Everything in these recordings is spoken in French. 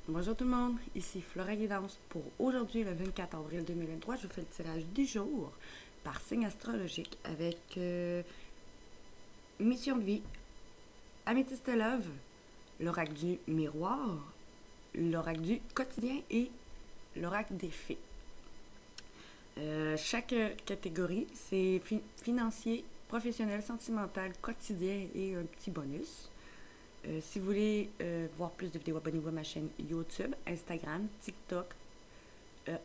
Bonjour tout le monde, ici Flora Guidance. Pour aujourd'hui, le 24 avril 2023, je vous fais le tirage du jour par signe astrologique avec mission de vie, améthyste love, l'oracle du miroir, l'oracle du quotidien et l'oracle des fées. Chaque catégorie, c'est financier, professionnel, sentimental, quotidien et un petit bonus. Si vous voulez voir plus de vidéos, abonnez-vous à ma chaîne YouTube, Instagram, TikTok,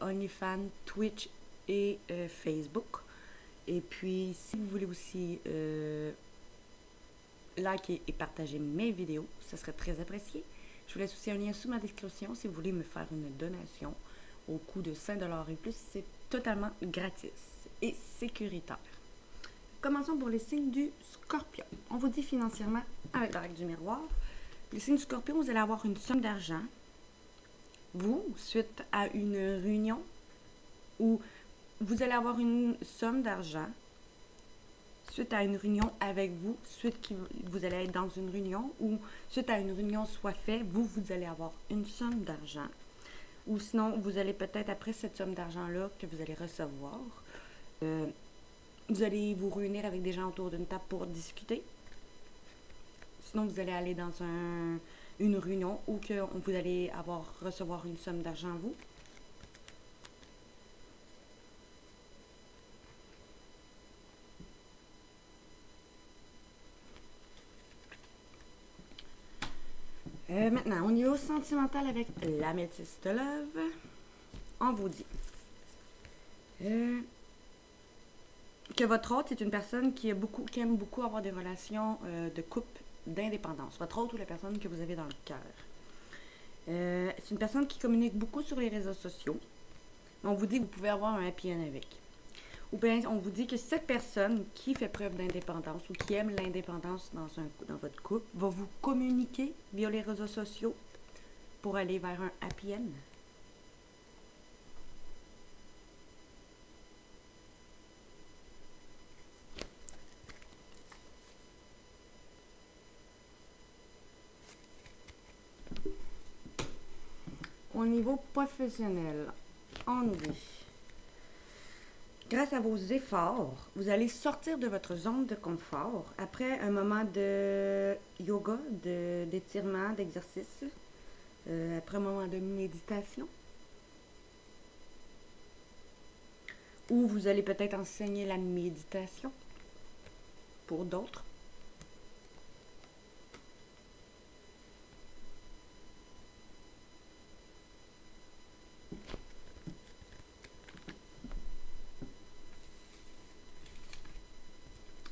OnlyFans, Twitch et Facebook. Et puis, si vous voulez aussi liker et partager mes vidéos, ça serait très apprécié. Je vous laisse aussi un lien sous ma description si vous voulez me faire une donation au coût de 5$ et plus. C'est totalement gratis et sécuritaire. Commençons pour les signes du Scorpion. On vous dit financièrement avec l'oracle du miroir. Les signes du Scorpion, vous allez avoir une somme d'argent. Vous, suite à une réunion, ou vous allez avoir une somme d'argent suite à une réunion avec vous, suite que vous allez être dans une réunion, ou suite à une réunion soit faite, vous allez avoir une somme d'argent. Ou sinon, vous allez peut-être, après cette somme d'argent-là que vous allez recevoir, vous allez vous réunir avec des gens autour d'une table pour discuter. Sinon, vous allez aller dans une réunion où vous allez recevoir une somme d'argent, vous. Maintenant, au niveau sentimental avec l'améthyste love, on vous dit que votre hôte est une personne qui aime beaucoup avoir des relations de couple, d'indépendance. Votre hôte ou la personne que vous avez dans le cœur. C'est une personne qui communique beaucoup sur les réseaux sociaux. On vous dit que vous pouvez avoir un happy end avec. Ou bien, on vous dit que cette personne qui fait preuve d'indépendance ou qui aime l'indépendance dans votre couple va vous communiquer via les réseaux sociaux pour aller vers un happy end. Au niveau professionnel, on nous dit, grâce à vos efforts, vous allez sortir de votre zone de confort après un moment de yoga, d'étirement, d'exercice, après un moment de méditation, ou vous allez peut-être enseigner la méditation pour d'autres.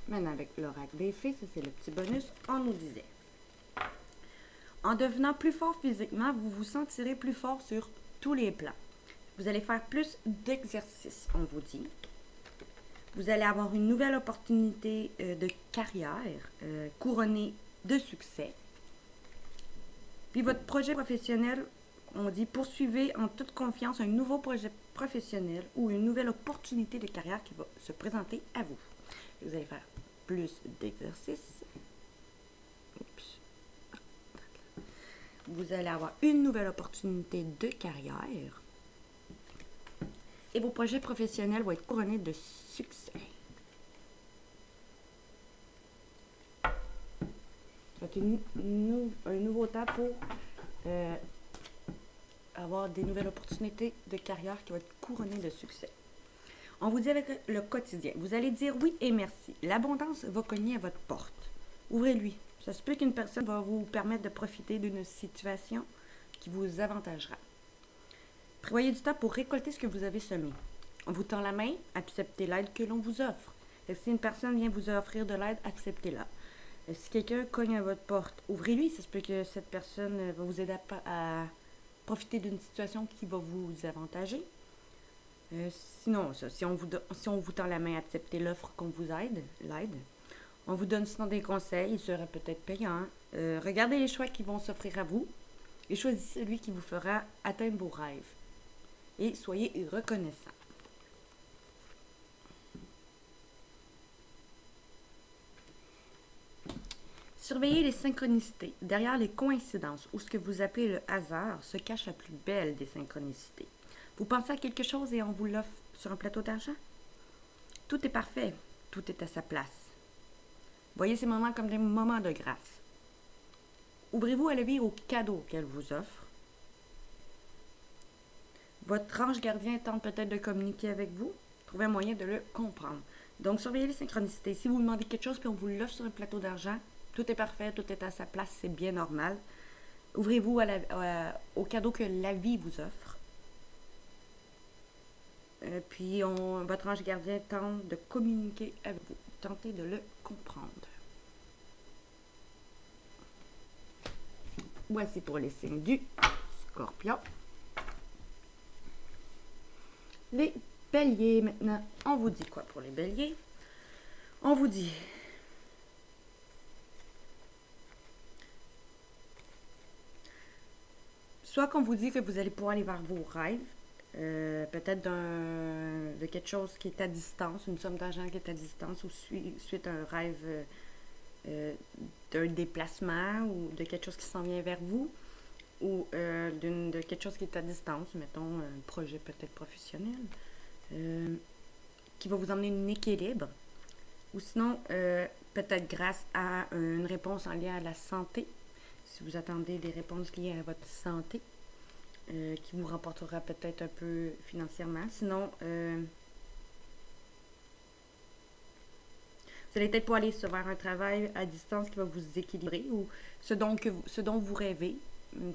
Maintenant, avec l'oracle des fées, ça c'est le petit bonus, on nous disait. En devenant plus fort physiquement, vous vous sentirez plus fort sur tous les plans. Vous allez faire plus d'exercices, on vous dit. Vous allez avoir une nouvelle opportunité de carrière couronnée de succès. Puis votre projet professionnel, on dit poursuivez en toute confiance un nouveau projet professionnel ou une nouvelle opportunité de carrière qui va se présenter à vous. Vous allez faire plus d'exercices. Vous allez avoir une nouvelle opportunité de carrière. Et vos projets professionnels vont être couronnés de succès. C'est un nouveau temps pour avoir des nouvelles opportunités de carrière qui vont être couronnées de succès. On vous dit avec le quotidien, vous allez dire oui et merci. L'abondance va cogner à votre porte. Ouvrez-lui. Ça se peut qu'une personne va vous permettre de profiter d'une situation qui vous avantagera. Prévoyez du temps pour récolter ce que vous avez semé. On vous tend la main, acceptez l'aide que l'on vous offre. Et si une personne vient vous offrir de l'aide, acceptez-la. Si quelqu'un cogne à votre porte, ouvrez-lui. Ça se peut que cette personne va vous aider à profiter d'une situation qui va vous avantager. Sinon, si on vous tend la main, acceptez l'offre qu'on vous l'aide. On vous donne sinon des conseils, il serait peut-être payant. Regardez les choix qui vont s'offrir à vous et choisissez celui qui vous fera atteindre vos rêves. Et soyez reconnaissant. Surveillez les synchronicités. Derrière les coïncidences ou ce que vous appelez le hasard se cache la plus belle des synchronicités. Vous pensez à quelque chose et on vous l'offre sur un plateau d'argent? Tout est parfait, tout est à sa place. Voyez ces moments comme des moments de grâce. Ouvrez-vous à la vie aux cadeaux qu'elle vous offre. Votre ange gardien tente peut-être de communiquer avec vous. Trouvez un moyen de le comprendre. Donc, surveillez les synchronicités. Si vous demandez quelque chose puis on vous l'offre sur un plateau d'argent, tout est parfait, tout est à sa place, c'est bien normal. Ouvrez-vous aux cadeaux que la vie vous offre. Puis, votre ange gardien tente de communiquer avec vous. Tentez de le comprendre. Voici pour les signes du Scorpion. Les béliers, maintenant, on vous dit quoi pour les béliers? On vous dit soit qu'on vous dit que vous allez pouvoir aller vers vos rêves, peut-être de quelque chose qui est à distance, une somme d'argent qui est à distance, ou suite à un rêve d'un déplacement ou de quelque chose qui s'en vient vers vous, ou de quelque chose qui est à distance, mettons un projet peut-être professionnel, qui va vous emmener un équilibre, ou sinon peut-être grâce à une réponse en lien à la santé, si vous attendez des réponses liées à votre santé, qui vous rapportera peut-être un peu financièrement. Sinon, vous allez peut-être pouvoir aller vers un travail à distance qui va vous équilibrer, ou ce dont vous rêvez.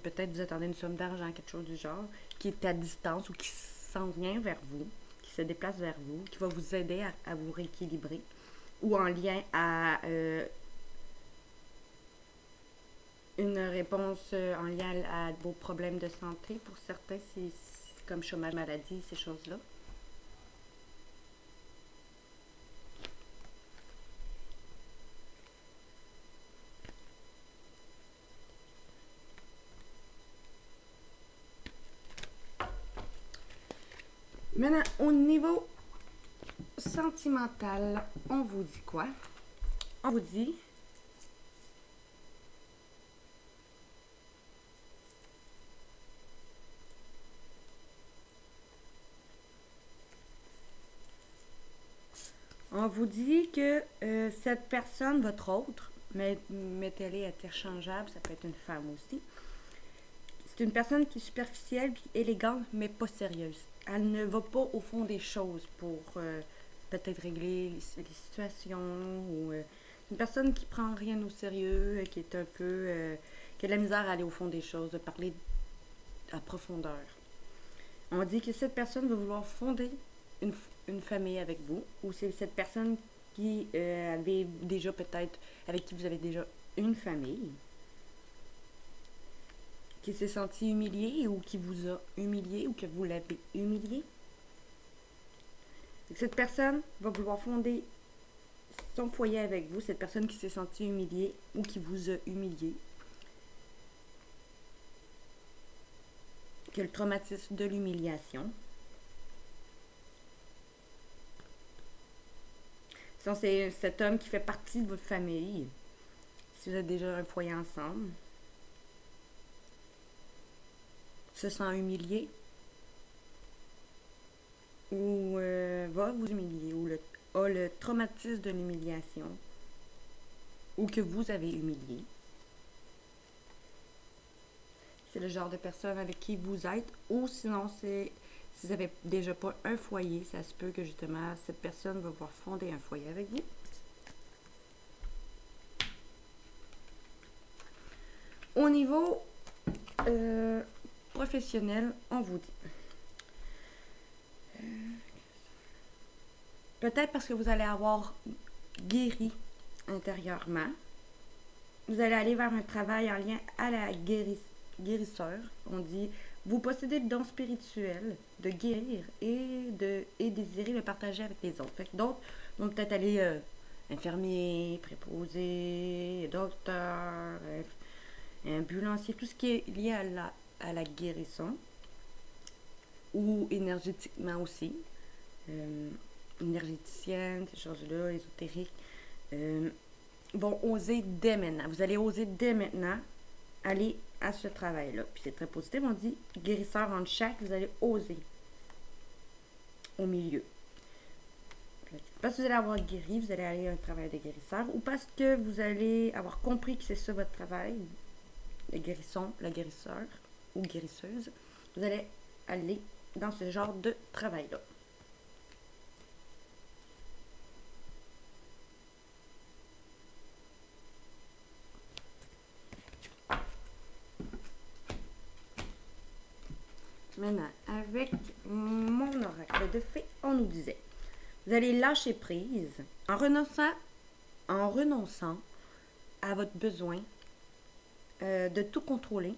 Peut-être vous attendez une somme d'argent, quelque chose du genre, qui est à distance ou qui s'en vient vers vous, qui se déplace vers vous, qui va vous aider à vous rééquilibrer, ou en lien à une réponse en lien à vos problèmes de santé. Pour certains, c'est comme chômage, maladie, ces choses-là. Maintenant, au niveau sentimental, on vous dit quoi? On vous dit que cette personne, votre autre, mettez-les interchangeable, ça peut être une femme aussi. C'est une personne qui est superficielle, puis élégante, mais pas sérieuse. Elle ne va pas au fond des choses pour peut-être régler les situations, ou une personne qui prend rien au sérieux, qui est un peu qui a de la misère à aller au fond des choses, de parler à profondeur. On dit que cette personne va vouloir fonder une famille avec vous, ou c'est cette personne qui avait déjà peut-être, avec qui vous avez déjà une famille, qui s'est senti humilié ou qui vous a humilié ou que vous l'avez humilié. Cette personne va vouloir fonder son foyer avec vous, cette personne qui s'est sentie humiliée ou qui vous a humilié, qui a le traumatisme de l'humiliation. Sinon, c'est cet homme qui fait partie de votre famille, si vous avez déjà un foyer ensemble, se sent humilié ou va vous humilier, ou a le traumatisme de l'humiliation, ou que vous avez humilié. C'est le genre de personne avec qui vous êtes, ou sinon c'est si vous n'avez déjà pas un foyer, ça se peut que justement cette personne va pouvoir fonder un foyer avec vous. Au niveau professionnel, on vous dit peut-être parce que vous allez avoir guéri intérieurement, vous allez aller vers un travail en lien à la guérisseur. On dit vous possédez le don spirituel de guérir et désirer le partager avec les autres. Fait que d'autres vont peut-être aller infirmier, préposé, docteur, ambulancier, tout ce qui est lié à la guérison, ou énergétiquement aussi, énergéticienne, ces choses-là, ésotériques, vont oser dès maintenant. Vous allez oser dès maintenant aller à ce travail-là. Puis c'est très positif. On dit guérisseur en chaque, vous allez oser au milieu. Parce que vous allez avoir guéri, vous allez aller à un travail de guérisseur, ou parce que vous allez avoir compris que c'est ça votre travail, le guérisson, la guérisseur ou guérisseuse, vous allez aller dans ce genre de travail-là. Maintenant, avec mon oracle de fée, on nous disait, vous allez lâcher prise en renonçant à votre besoin de tout contrôler.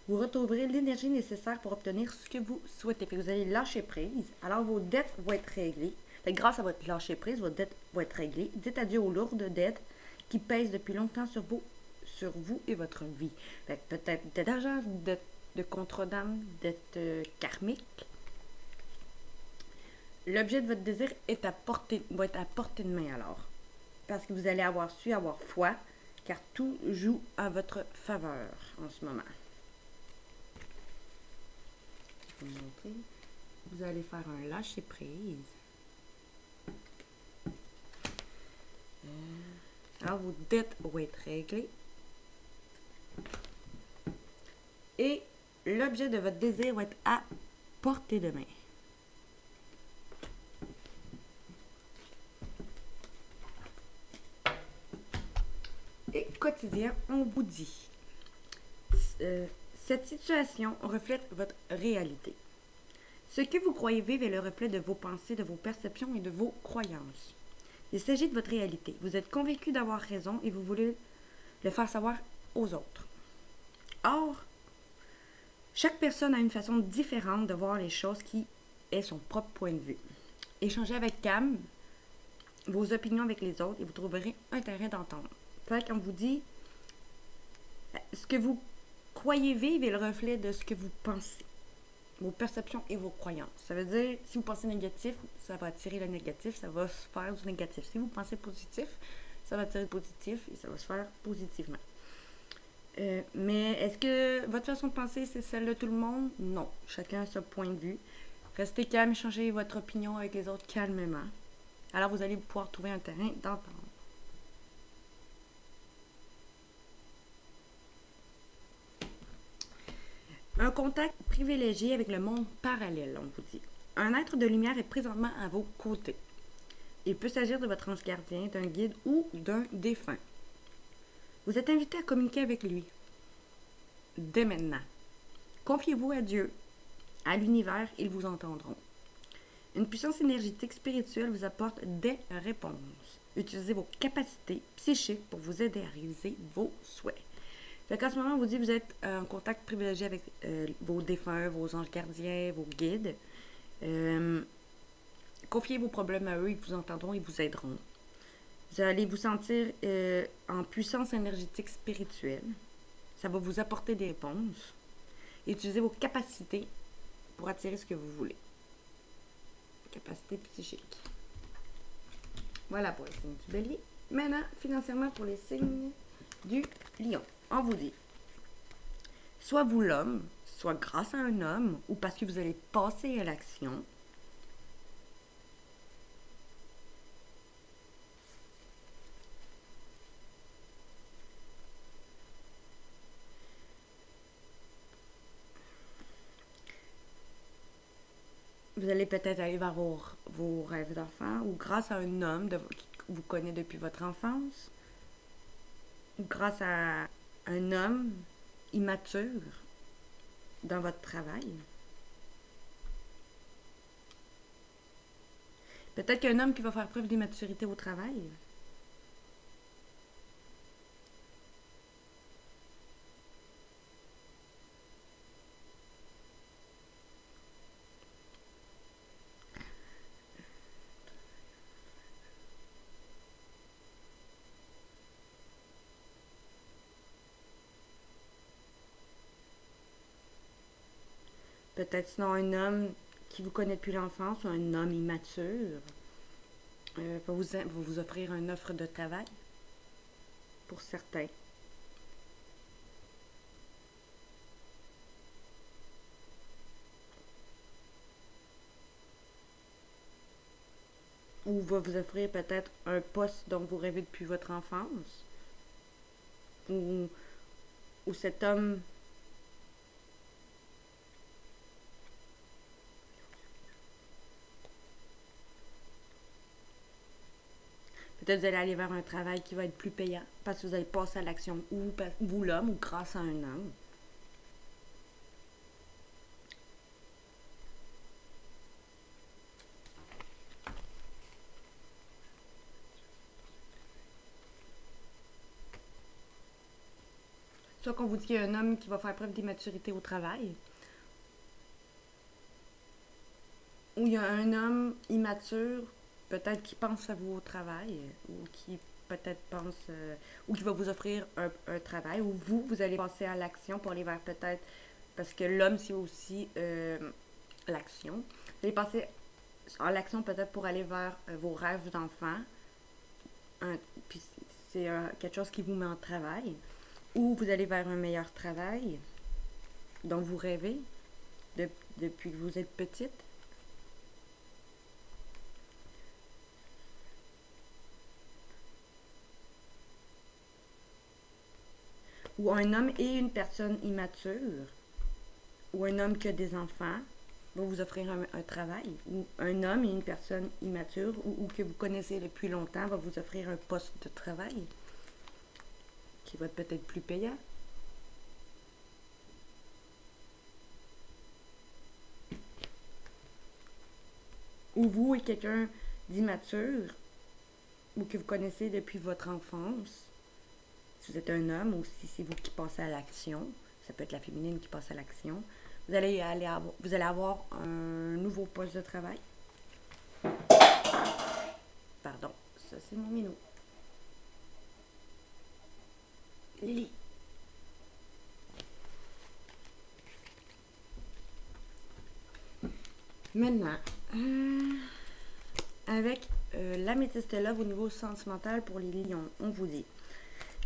Vous retrouverez l'énergie nécessaire pour obtenir ce que vous souhaitez. Puis vous allez lâcher prise. Alors vos dettes vont être réglées. Grâce à votre lâcher prise, vos dettes vont être réglées. Dites adieu aux lourdes dettes qui pèsent depuis longtemps sur vous et votre vie. Peut-être dettes d'argent, dettes de contrat d'âme, dettes karmiques. L'objet de votre désir va être à portée de main alors. Parce que vous allez avoir foi, car tout joue à votre faveur en ce moment. Je vais vous montrer. Vous allez faire un lâcher prise. Alors, vos dettes vont être réglées. Et l'objet de votre désir va être à portée de main. Et quotidien, on vous dit, cette situation reflète votre réalité. Ce que vous croyez vivre est le reflet de vos pensées, de vos perceptions et de vos croyances. Il s'agit de votre réalité. Vous êtes convaincu d'avoir raison et vous voulez le faire savoir aux autres. Or, chaque personne a une façon différente de voir les choses qui est son propre point de vue. Échangez avec calme vos opinions avec les autres et vous trouverez un terrain d'entente. Peut-être qu'on vous dit, ce que vous croyez vivre est le reflet de ce que vous pensez, vos perceptions et vos croyances. Ça veut dire, si vous pensez négatif, ça va attirer le négatif, ça va se faire du négatif. Si vous pensez positif, ça va attirer le positif et ça va se faire positivement. Mais est-ce que votre façon de penser, c'est celle de tout le monde? Non. Chacun a son point de vue. Restez calme, échangez votre opinion avec les autres calmement. Alors, vous allez pouvoir trouver un terrain d'entente. Un contact privilégié avec le monde parallèle, on vous dit. Un être de lumière est présentement à vos côtés. Il peut s'agir de votre ange gardien, d'un guide ou d'un défunt. Vous êtes invité à communiquer avec lui. Dès maintenant. Confiez-vous à Dieu, à l'univers, ils vous entendront. Une puissance énergétique spirituelle vous apporte des réponses. Utilisez vos capacités psychiques pour vous aider à réaliser vos souhaits. Fait qu'en ce moment, on vous dit que vous êtes en contact privilégié avec vos défunts, vos anges gardiens, vos guides. Confiez vos problèmes à eux, ils vous entendront, ils vous aideront. Vous allez vous sentir en puissance énergétique spirituelle. Ça va vous apporter des réponses. Utilisez vos capacités pour attirer ce que vous voulez. Capacité psychique. Voilà pour les signes du bélier. Maintenant, financièrement pour les signes du lion. On vous dit, soit vous l'homme, soit grâce à un homme, ou parce que vous allez passer à l'action, vous allez peut-être aller vers vos rêves d'enfant, ou grâce à un homme qui vous connaît depuis votre enfance, ou grâce à un homme immature dans votre travail. Peut-être qu'un homme qui va faire preuve d'immaturité au travail. Peut-être sinon un homme qui vous connaît depuis l'enfance ou un homme immature va vous offrir une offre de travail. pour certains. Ou va vous offrir peut-être un poste dont vous rêvez depuis votre enfance. Ou, ou cet homme peut-être vous allez aller vers un travail qui va être plus payant parce que vous allez passer à l'action, ou vous l'homme, ou grâce à un homme. Soit qu'on vous dit qu'il y a un homme qui va faire preuve d'immaturité au travail, ou il y a un homme immature, peut-être qui pense à vous au travail, ou qui peut-être pense, ou qui va vous offrir un travail, ou vous allez passer à l'action pour aller vers peut-être, parce que l'homme c'est aussi l'action. Vous allez passer à l'action peut-être pour aller vers vos rêves d'enfant, puis c'est quelque chose qui vous met en travail, ou vous allez vers un meilleur travail dont vous rêvez depuis que vous êtes petite. Ou un homme et une personne immature, ou un homme qui a des enfants, va vous offrir un travail, ou un homme et une personne immature, ou que vous connaissez depuis longtemps, va vous offrir un poste de travail qui va être peut-être plus payant. Ou vous et quelqu'un d'immature, ou que vous connaissez depuis votre enfance, si vous êtes un homme, ou si c'est vous qui passez à l'action, ça peut être la féminine qui passe à l'action, vous allez avoir un nouveau poste de travail. Pardon, ça c'est mon minou. Lily. Maintenant, avec l'améthyste love au niveau sentimental pour les lions, on vous dit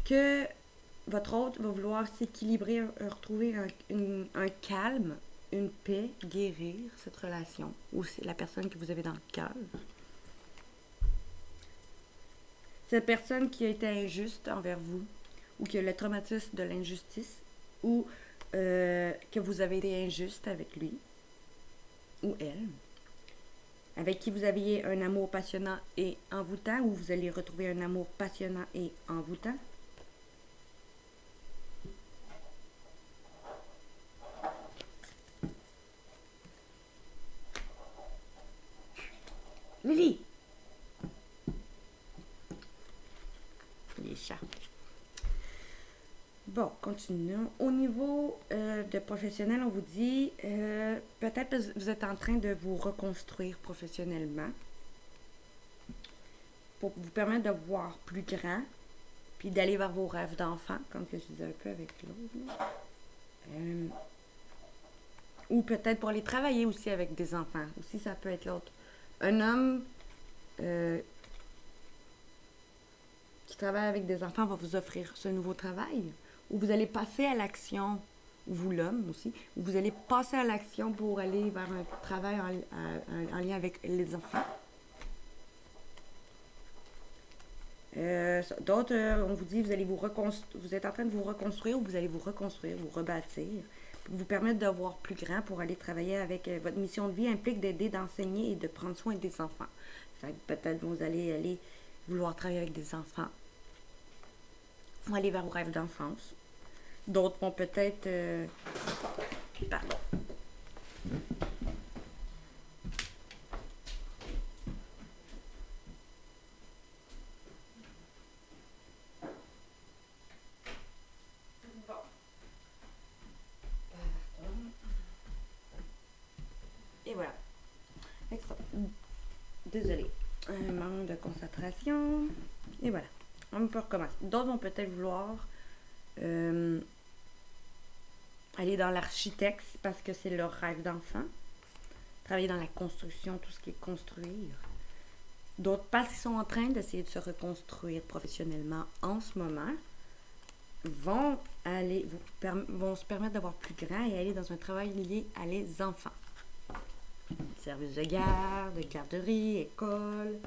que votre hôte va vouloir s'équilibrer, retrouver un calme, une paix, guérir cette relation, ou c'est la personne que vous avez dans le cœur. Cette personne qui a été injuste envers vous, ou qui a le traumatisme de l'injustice, ou que vous avez été injuste avec lui, ou elle, avec qui vous aviez un amour passionnant et envoûtant, ou vous allez retrouver un amour passionnant et envoûtant. Lily! Les chats. Bon, continuons. Au niveau de professionnel, on vous dit peut-être que vous êtes en train de vous reconstruire professionnellement pour vous permettre de voir plus grand, puis d'aller vers vos rêves d'enfant, comme que je disais un peu avec l'autre. Ou peut-être pour aller travailler aussi avec des enfants. Aussi, ça peut être l'autre. Un homme qui travaille avec des enfants va vous offrir ce nouveau travail. Ou vous allez passer à l'action, ou vous l'homme aussi, ou vous allez passer à l'action pour aller vers un travail en lien avec les enfants. D'autres, on vous dit, vous êtes en train de vous reconstruire, ou vous allez vous reconstruire, vous rebâtir, pour vous permettre de voir plus grand, pour aller travailler avec votre mission de vie implique d'aider, d'enseigner et de prendre soin des enfants. Fait que peut-être vous allez aller vouloir travailler avec des enfants, ou aller vers vos rêves d'enfance. D'autres vont peut-être... pardon. Et voilà. Désolée. Un manque de concentration. Et voilà. On peut recommencer. D'autres vont peut-être vouloir aller dans l'architecte parce que c'est leur rêve d'enfant. Travailler dans la construction, tout ce qui est construire. D'autres parce qu'ils sont en train d'essayer de se reconstruire professionnellement en ce moment. vont se permettre d'avoir plus grand et aller dans un travail lié à les enfants. Service de garde, garderie, école.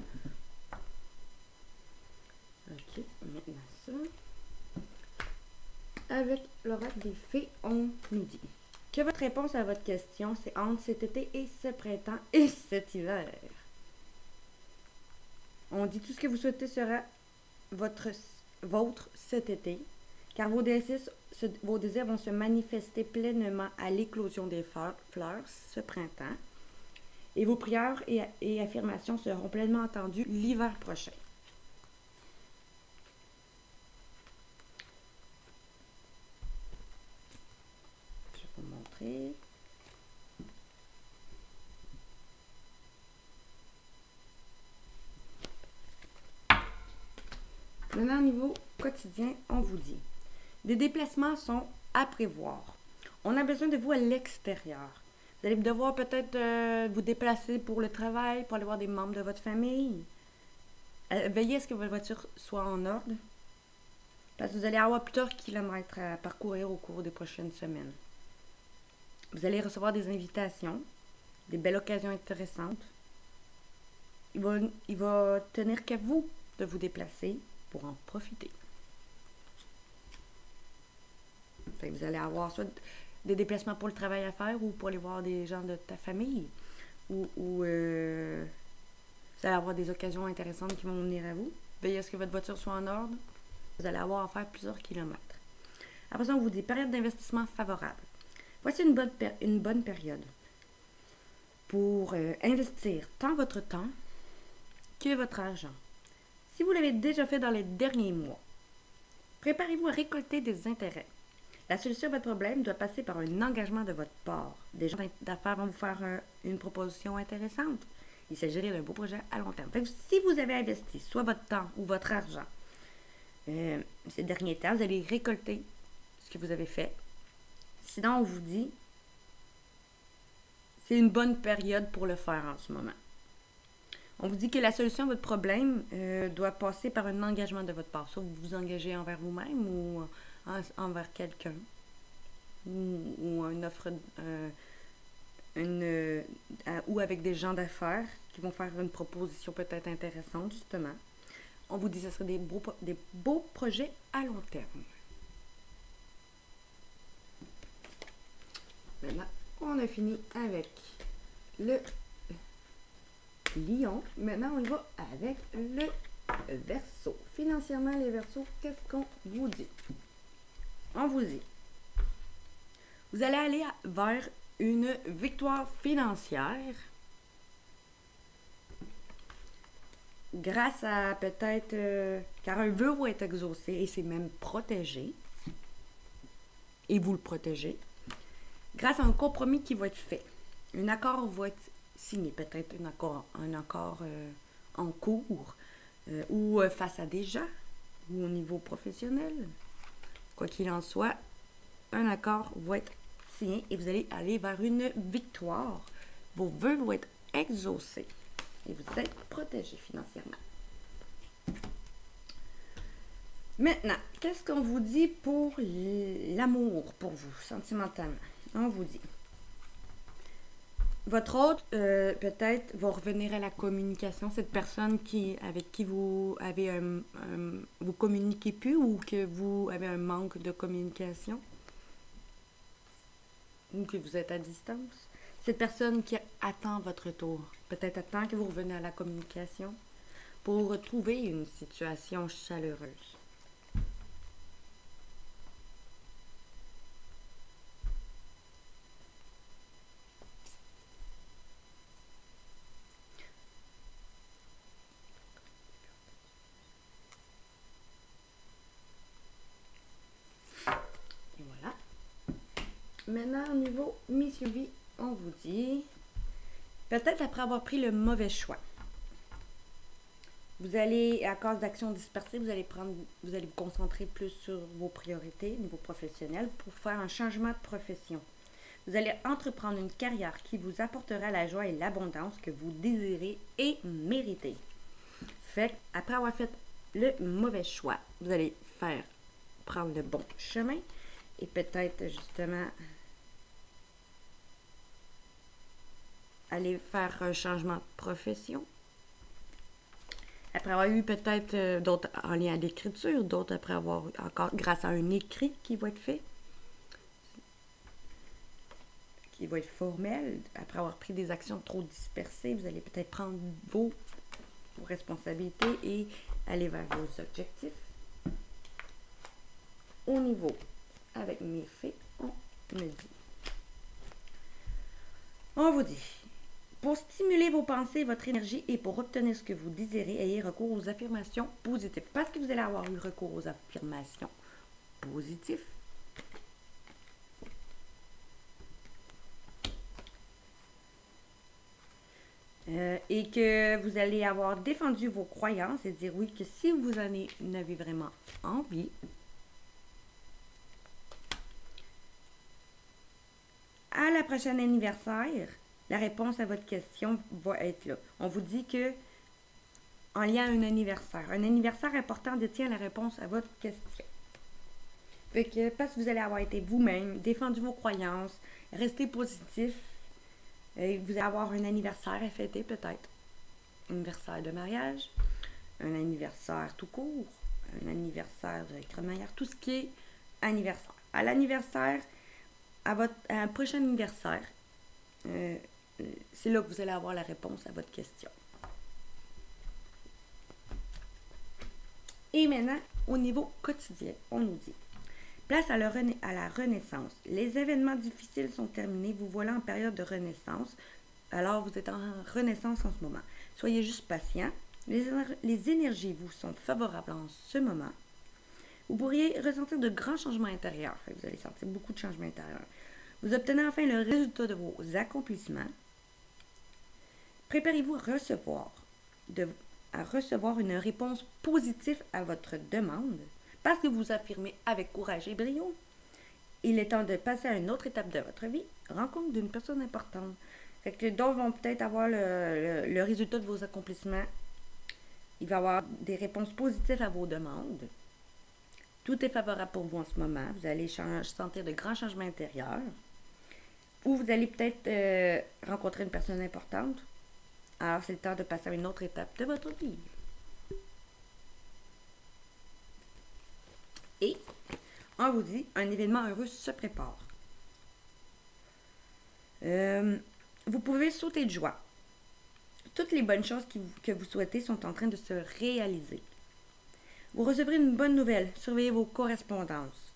Ok, maintenant ça. Avec l'oracle des fées, on nous dit que votre réponse à votre question, c'est entre cet été et ce printemps et cet hiver. On dit tout ce que vous souhaitez sera vôtre cet été, car vos désirs vont se manifester pleinement à l'éclosion des fleurs ce printemps, et vos prières et affirmations seront pleinement entendues l'hiver prochain. Je vais vous montrer. Maintenant, au niveau quotidien, on vous dit des déplacements sont à prévoir. On a besoin de vous à l'extérieur. Vous allez devoir peut-être vous déplacer pour le travail, pour aller voir des membres de votre famille. Veillez à ce que votre voiture soit en ordre, parce que vous allez avoir plusieurs kilomètres à parcourir au cours des prochaines semaines. Vous allez recevoir des invitations, des belles occasions intéressantes. Il va tenir qu'à vous de vous déplacer pour en profiter. Fait que vous allez avoir soit des déplacements pour le travail à faire ou pour aller voir des gens de ta famille. Ou vous allez avoir des occasions intéressantes qui vont venir à vous. Veillez à ce que votre voiture soit en ordre. Vous allez avoir à faire plusieurs kilomètres. Après ça, on vous dit période d'investissement favorable. Voici une bonne période pour investir tant votre temps que votre argent. Si vous l'avez déjà fait dans les derniers mois, préparez-vous à récolter des intérêts. La solution à votre problème doit passer par un engagement de votre part. Des gens d'affaires vont vous faire une proposition intéressante. Il s'agirait d'un beau projet à long terme. Fait que si vous avez investi soit votre temps ou votre argent ces derniers temps, vous allez récolter ce que vous avez fait. Sinon, on vous dit c'est une bonne période pour le faire en ce moment. On vous dit que la solution à votre problème doit passer par un engagement de votre part. Soit vous vous engagez envers vous-même ou envers quelqu'un. Ou une offre, ou avec des gens d'affaires qui vont faire une proposition peut-être intéressante, justement. On vous dit que ce serait des beaux projets à long terme. Maintenant, on a fini avec le Lion. Maintenant, on y va avec le Verseau. Financièrement, les Verseaux, qu'est-ce qu'on vous dit? On vous dit, vous allez aller vers une victoire financière grâce à peut-être, car un vœu va être exaucé et c'est même protégé, et vous le protégez, grâce à un compromis qui va être fait. Un accord va être signé, peut-être un accord en cours, ou face à des gens, ou au niveau professionnel. Quoi qu'il en soit, un accord va être signé et vous allez aller vers une victoire. Vos vœux vont être exaucés et vous êtes protégé financièrement. Maintenant, qu'est-ce qu'on vous dit pour l'amour, pour vous, sentimentalement? On vous dit, votre hôte, peut-être, va revenir à la communication. Cette personne avec qui vous avez vous communiquez plus ou que vous avez un manque de communication ou que vous êtes à distance. Cette personne qui attend votre retour, peut-être attend que vous reveniez à la communication pour retrouver une situation chaleureuse. Maintenant, au niveau mi-suivi, on vous dit, peut-être après avoir pris le mauvais choix, vous allez, à cause d'actions dispersées, vous allez vous concentrer plus sur vos priorités au niveau professionnel pour faire un changement de profession. Vous allez entreprendre une carrière qui vous apportera la joie et l'abondance que vous désirez et méritez. Fait après avoir fait le mauvais choix, vous allez faire prendre le bon chemin et peut-être justement aller faire un changement de profession. Après avoir eu peut-être d'autres en lien à l'écriture, d'autres après avoir encore grâce à un écrit qui va être fait, qui va être formel. Après avoir pris des actions trop dispersées, vous allez peut-être prendre vos responsabilités et aller vers vos objectifs. Au niveau avec mes fées, on vous dit, pour stimuler vos pensées et votre énergie et pour obtenir ce que vous désirez, ayez recours aux affirmations positives. Parce que vous allez avoir eu recours aux affirmations positives, et que vous allez avoir défendu vos croyances et dire oui, que si vous en avez vraiment envie, à la prochaine anniversaire, la réponse à votre question va être là. On vous dit que en lien à un anniversaire important détient la réponse à votre question. Fait que parce que vous allez avoir été vous-même, défendu vos croyances, resté positif, et vous allez avoir un anniversaire à fêter peut-être. Un anniversaire de mariage, un anniversaire tout court, un anniversaire de crémaillère, tout ce qui est anniversaire. À l'anniversaire, à un prochain anniversaire, c'est là que vous allez avoir la réponse à votre question. Et maintenant, au niveau quotidien, on nous dit place à la renaissance. Les événements difficiles sont terminés. Vous voilà en période de renaissance. Alors, vous êtes en renaissance en ce moment. Soyez juste patient. Les énergies vous sont favorables en ce moment. Vous pourriez ressentir de grands changements intérieurs. Vous allez sentir beaucoup de changements intérieurs. Vous obtenez enfin le résultat de vos accomplissements. Préparez-vous à recevoir une réponse positive à votre demande parce que vous affirmez avec courage et brio. Il est temps de passer à une autre étape de votre vie, rencontre d'une personne importante. Fait que d'autres vont peut-être avoir le résultat de vos accomplissements. Il va y avoir des réponses positives à vos demandes. Tout est favorable pour vous en ce moment. Vous allez sentir de grands changements intérieurs. Ou vous allez peut-être rencontrer une personne importante. Alors, c'est le temps de passer à une autre étape de votre vie. Et, on vous dit, un événement heureux se prépare. Vous pouvez sauter de joie. Toutes les bonnes choses que vous souhaitez sont en train de se réaliser. Vous recevrez une bonne nouvelle. Surveillez vos correspondances.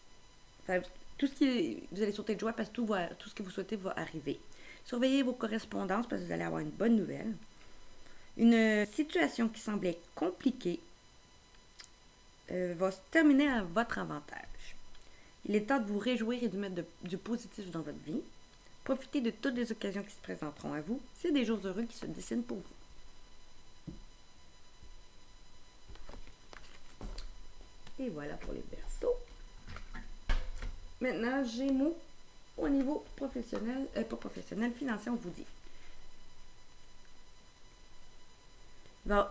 Enfin, vous allez sauter de joie parce que tout ce que vous souhaitez va arriver. Surveillez vos correspondances parce que vous allez avoir une bonne nouvelle. Une situation qui semblait compliquée va se terminer à votre avantage. Il est temps de vous réjouir et de mettre du positif dans votre vie. Profitez de toutes les occasions qui se présenteront à vous. C'est des jours heureux qui se dessinent pour vous. Et voilà pour les Verseaux. Maintenant, Gémeaux, au niveau professionnel, pas professionnel, financier, on vous dit.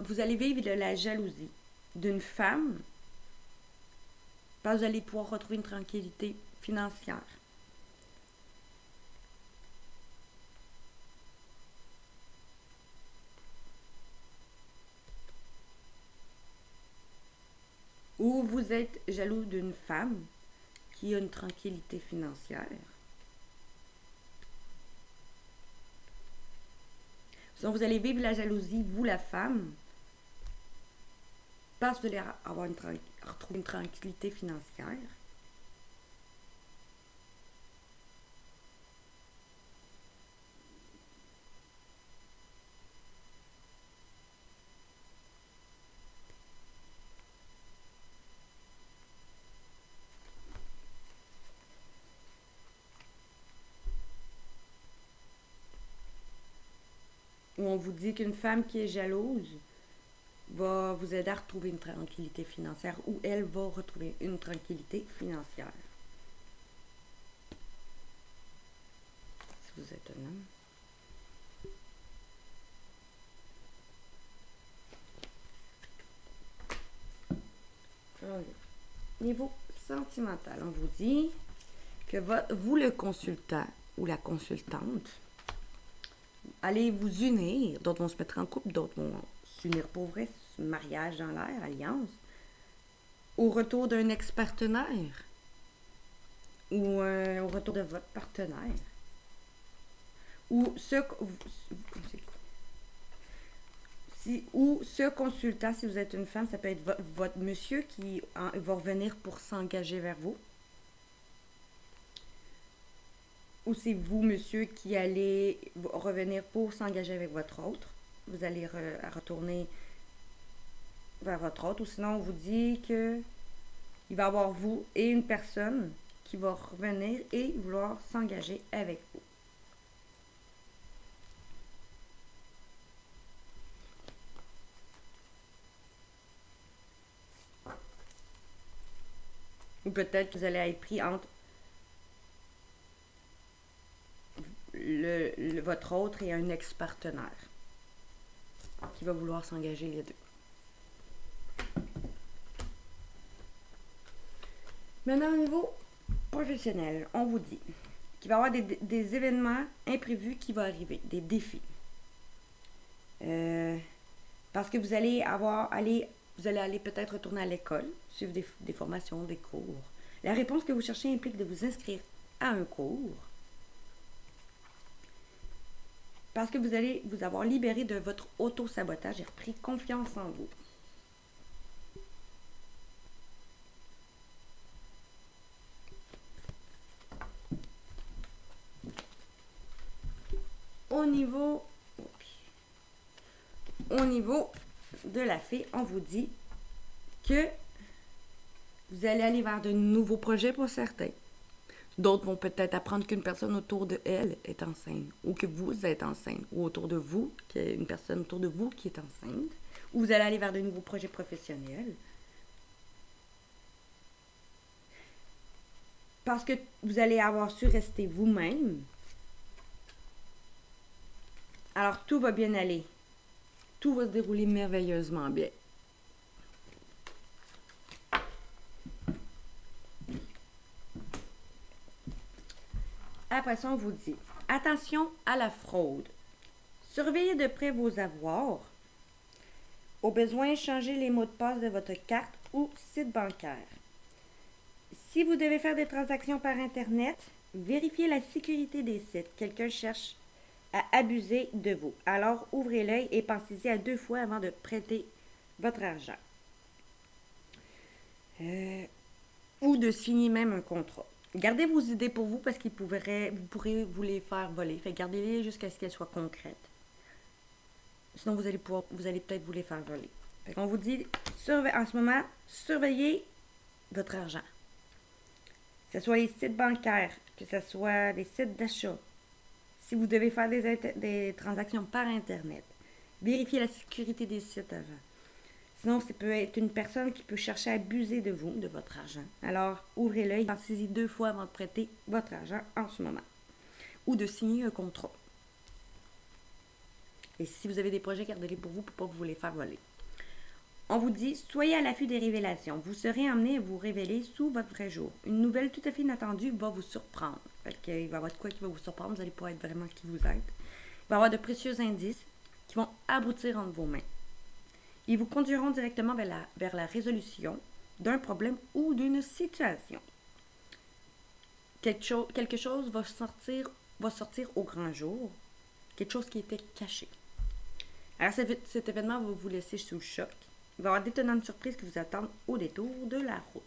Vous allez vivre de la jalousie d'une femme parce que vous allez pouvoir retrouver une tranquillité financière. Ou vous êtes jaloux d'une femme qui a une tranquillité financière. Donc, vous allez vivre la jalousie, vous la femme, parce que vous allez retrouver une tranquillité financière. Où on vous dit qu'une femme qui est jalouse va vous aider à retrouver une tranquillité financière ou elle va retrouver une tranquillité financière. Si vous êtes un homme. Okay. Niveau sentimental, on vous dit que vous, le consultant ou la consultante, allez vous unir. D'autres vont se mettre en couple, d'autres vont s'unir pour vrai, mariage dans l'air, alliance. Au retour d'un ex-partenaire ou au retour de votre partenaire. Ou ce consultant, si vous êtes une femme, ça peut être votre monsieur qui va revenir pour s'engager vers vous. Ou c'est vous, monsieur, qui allez revenir pour s'engager avec votre autre. Vous allez retourner vers votre autre. Ou sinon, on vous dit que il va y avoir vous et une personne qui va revenir et vouloir s'engager avec vous. Ou peut-être que vous allez être pris entre votre autre et un ex-partenaire qui va vouloir s'engager les deux. Maintenant, au niveau professionnel, on vous dit qu'il va y avoir des événements imprévus qui vont arriver, des défis. Parce que vous allez aller peut-être retourner à l'école, suivre des formations, des cours. La réponse que vous cherchez implique de vous inscrire à un cours. Parce que vous allez vous avoir libéré de votre auto-sabotage et repris confiance en vous. Au niveau de la fée, on vous dit que vous allez aller vers de nouveaux projets pour certains. D'autres vont peut-être apprendre qu'une personne autour de elle est enceinte, ou que vous êtes enceinte, ou autour de vous, qu'il y a une personne autour de vous qui est enceinte, ou vous allez aller vers de nouveaux projets professionnels. Parce que vous allez avoir su rester vous-même. Alors, tout va bien aller. Tout va se dérouler merveilleusement bien. Après ça, on vous dit, attention à la fraude. Surveillez de près vos avoirs. Au besoin, changez les mots de passe de votre carte ou site bancaire. Si vous devez faire des transactions par Internet, vérifiez la sécurité des sites. Quelqu'un cherche à abuser de vous. Alors, ouvrez l'œil et pensez-y à 2 fois avant de prêter votre argent. Ou de signer même un contrat. Gardez vos idées pour vous parce vous pourrez vous les faire voler. Fait gardez-les jusqu'à ce qu'elles soient concrètes. Sinon, vous allez peut-être vous les faire voler. Fait qu'on vous dit, en ce moment, surveillez votre argent. Que ce soit les sites bancaires, que ce soit les sites d'achat. Si vous devez faire des transactions par Internet, vérifiez la sécurité des sites avant. Sinon, ça peut être une personne qui peut chercher à abuser de vous, de votre argent. Alors, ouvrez l'œil, pensez-y 2 fois avant de prêter votre argent en ce moment. Ou de signer un contrat. Et si vous avez des projets, gardez-les pour vous pas vous les faire voler. On vous dit, soyez à l'affût des révélations. Vous serez amené à vous révéler sous votre vrai jour. Une nouvelle tout à fait inattendue va vous surprendre. Fait qu'il va y avoir de quoi qui va vous surprendre. Vous n'allez pas être vraiment qui vous êtes. Il va y avoir de précieux indices qui vont aboutir entre vos mains. Ils vous conduiront directement vers la résolution d'un problème ou d'une situation. Quelque chose va sortir au grand jour. Quelque chose qui était caché. Alors cet événement va vous laisser sous le choc. Il va y avoir d'étonnantes surprises qui vous attendent au détour de la route.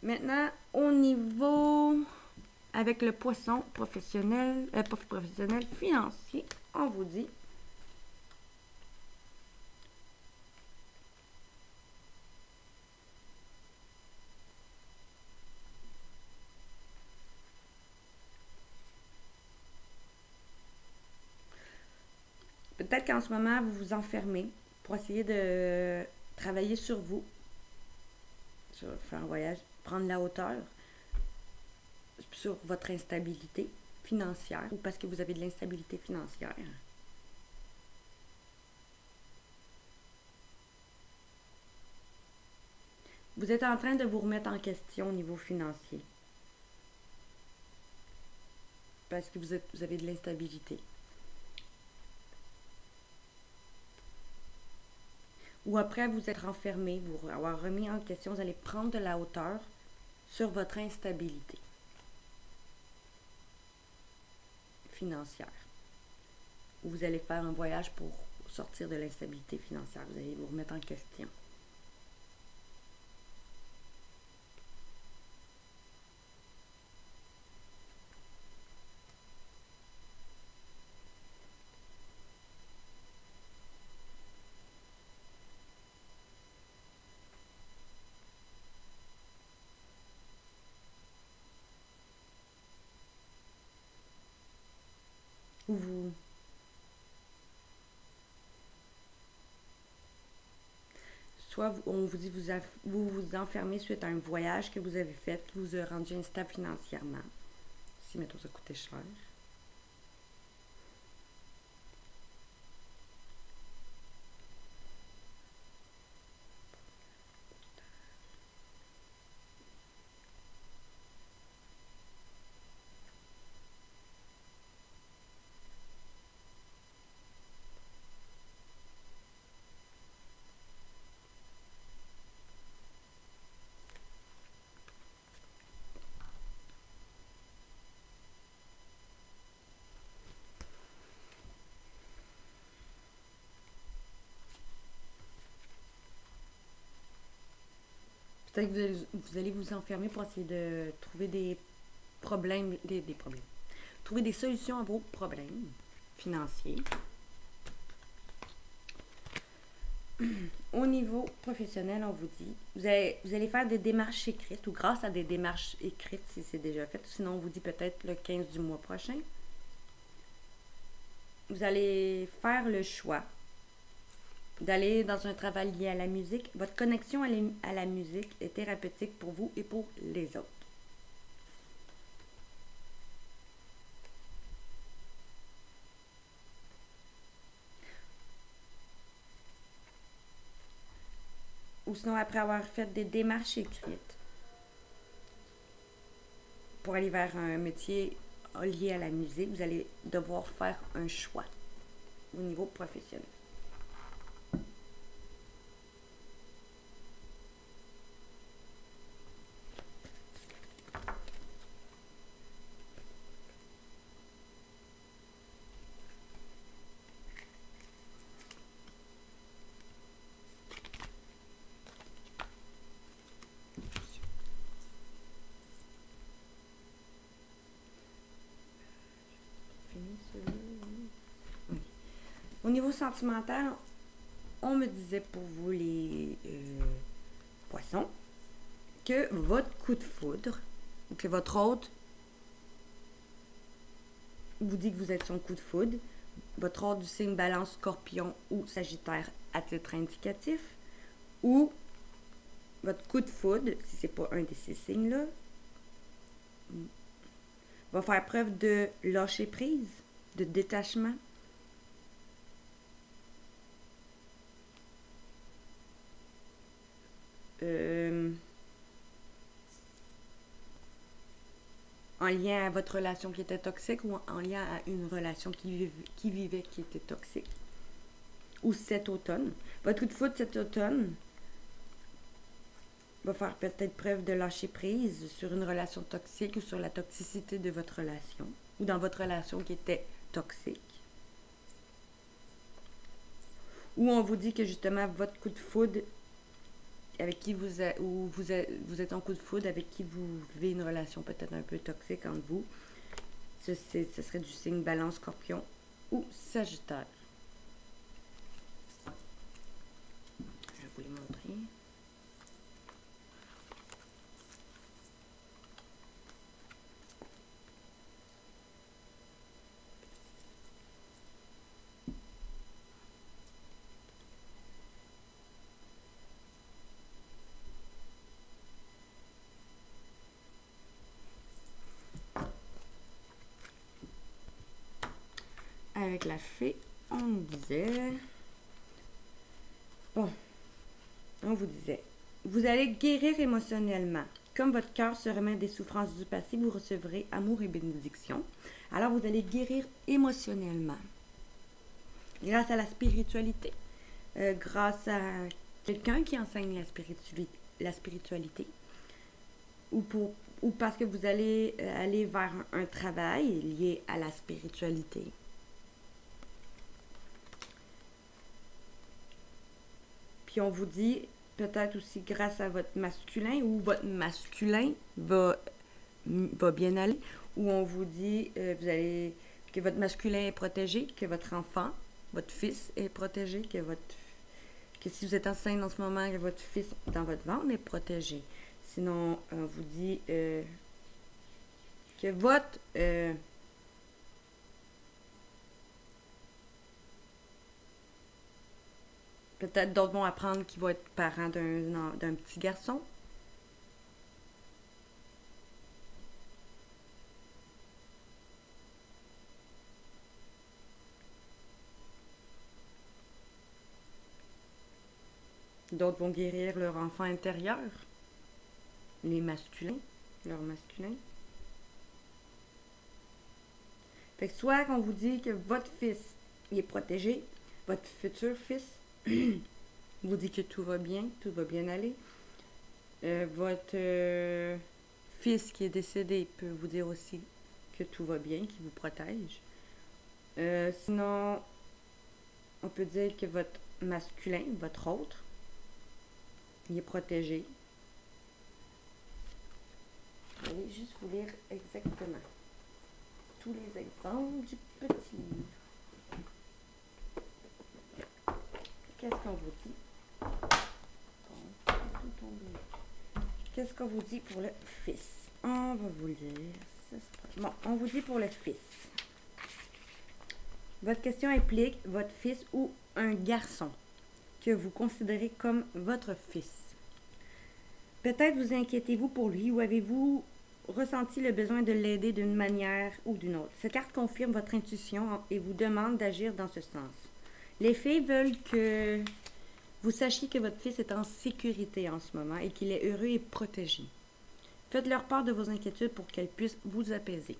Maintenant, au niveau avec le poisson professionnel, financier, on vous dit peut-être qu'en ce moment, vous vous enfermez pour essayer de travailler sur vous, faire un voyage, prendre la hauteur sur votre instabilité financière ou parce que vous avez de l'instabilité financière. Vous êtes en train de vous remettre en question au niveau financier. Parce que vous avez de l'instabilité. Ou après vous êtes renfermé, vous avoir remis en question, vous allez prendre de la hauteur sur votre instabilité financière. Ou vous allez faire un voyage pour sortir de l'instabilité financière. Vous allez vous remettre en question. Ou vous soit on vous dit vous vous enfermez suite à un voyage que vous avez fait qui vous a rendu instable financièrement. Si, mettons, ça coûtait cher. Peut-être que vous allez vous enfermer pour essayer de trouver des problèmes, des problèmes. Trouver des solutions à vos problèmes financiers. Au niveau professionnel, on vous dit, vous allez faire des démarches écrites ou grâce à des démarches écrites si c'est déjà fait. Sinon, on vous dit peut-être le 15 du mois prochain. Vous allez faire le choix d'aller dans un travail lié à la musique. Votre connexion à la musique est thérapeutique pour vous et pour les autres. Ou sinon, après avoir fait des démarches écrites pour aller vers un métier lié à la musique, vous allez devoir faire un choix au niveau professionnel. Au niveau sentimental, on me disait pour vous les poissons que votre coup de foudre, ou que votre hôte vous dit que vous êtes son coup de foudre, votre hôte du signe Balance, Scorpion ou Sagittaire à titre indicatif, ou votre coup de foudre, si c'est pas un de ces signes-là, va faire preuve de lâcher prise, de détachement. En lien à votre relation qui était toxique ou en lien à une relation qui vivait qui était toxique. Ou cet automne. Votre coup de foudre cet automne va faire peut-être preuve de lâcher prise sur une relation toxique ou sur la toxicité de votre relation ou dans votre relation qui était toxique. Ou on vous dit que justement votre coup de foudre avec qui vous êtes en coup de foudre, avec qui vous vivez une relation peut-être un peu toxique entre vous, ce serait du signe Balance, Scorpion ou Sagittaire. Je vais vous les montrer. Avec la fée, on nous disait... Bon, on vous disait vous allez guérir émotionnellement. Comme votre cœur se remet des souffrances du passé, vous recevrez amour et bénédiction. Alors, vous allez guérir émotionnellement. Grâce à la spiritualité, grâce à quelqu'un qui enseigne la spiritualité, ou parce que vous allez aller vers un travail lié à la spiritualité. Puis on vous dit, peut-être aussi grâce à votre masculin, ou votre masculin va bien aller, ou on vous dit que votre masculin est protégé, que votre enfant, votre fils est protégé, que si vous êtes enceinte en ce moment, que votre fils dans votre ventre est protégé. Sinon, on vous dit que votre peut-être d'autres vont apprendre qu'ils vont être parents d'un petit garçon. D'autres vont guérir leur enfant intérieur. Les masculins, leurs masculins. Fait que soit qu'on vous dit que votre fils il est protégé, votre futur fils vous dit que tout va bien aller. Votre fils qui est décédé peut vous dire aussi que tout va bien, qu'il vous protège. Sinon, on peut dire que votre masculin, votre autre, il est protégé. Je vais juste vous lire exactement tous les exemples du petit livre. Qu'est-ce qu'on vous dit? Qu'est-ce qu'on vous dit pour le fils? On va vous lire. Bon, on vous dit pour le fils. Votre question implique votre fils ou un garçon que vous considérez comme votre fils. Peut-être vous inquiétez-vous pour lui ou avez-vous ressenti le besoin de l'aider d'une manière ou d'une autre. Cette carte confirme votre intuition et vous demande d'agir dans ce sens. Les fées veulent que vous sachiez que votre fils est en sécurité en ce moment et qu'il est heureux et protégé. Faites-leur part de vos inquiétudes pour qu'elles puissent vous apaiser.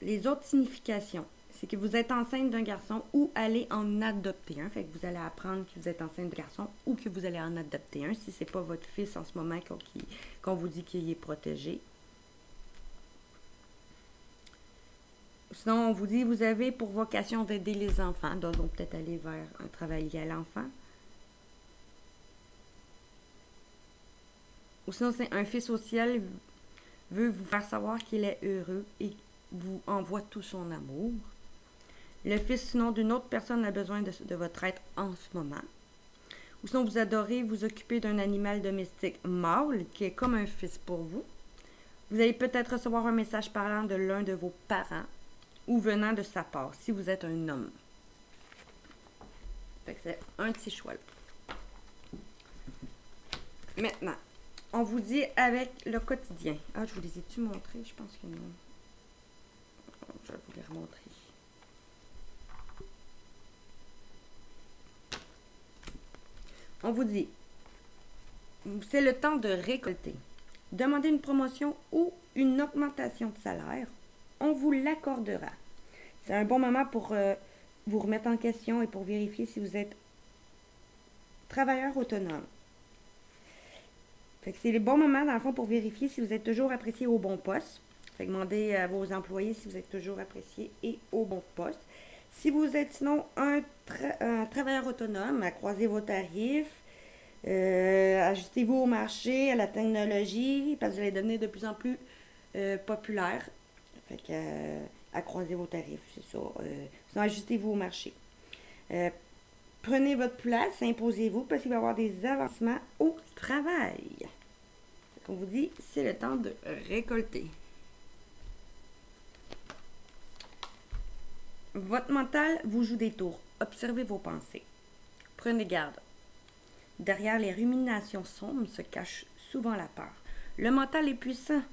Les autres significations, c'est que vous êtes enceinte d'un garçon ou allez en adopter un. Fait que vous allez apprendre que vous êtes enceinte d'un garçon ou que vous allez en adopter un si ce n'est pas votre fils en ce moment qu'on vous dit qu'il est protégé. Sinon, on vous dit, vous avez pour vocation d'aider les enfants, donc peut-être aller vers un travail lié à l'enfant. Ou sinon, c'est un fils au ciel veut vous faire savoir qu'il est heureux et vous envoie tout son amour. Le fils, sinon, d'une autre personne a besoin de votre aide en ce moment. Ou sinon, vous adorez vous occuper d'un animal domestique mâle qui est comme un fils pour vous. Vous allez peut-être recevoir un message parlant de l'un de vos parents ou venant de sa part, si vous êtes un homme. Fait que c'est un de ces choix-là. Maintenant, on vous dit avec le quotidien. Ah, je vous les ai-tu montrés? Je pense que non. Je vais vous les remontrer. On vous dit, c'est le temps de récolter. Demandez une promotion ou une augmentation de salaire. On vous l'accordera. C'est un bon moment pour vous remettre en question et pour vérifier si vous êtes travailleur autonome. Fait que c'est le bon moment, dans le fond, pour vérifier si vous êtes toujours apprécié au bon poste. Fait que demandez à vos employés si vous êtes toujours apprécié et au bon poste. Si vous êtes sinon un travailleur autonome, à croiser vos tarifs, ajustez-vous au marché, à la technologie, parce que vous allez devenir de plus en plus populaire. Fait que à croiser vos tarifs, c'est ça. Sinon, ajustez-vous au marché. Prenez votre place, imposez-vous, parce qu'il va y avoir des avancements au travail. Comme on vous dit, c'est le temps de récolter. Votre mental vous joue des tours. Observez vos pensées. Prenez garde. Derrière les ruminations sombres se cache souvent la peur. Le mental est puissant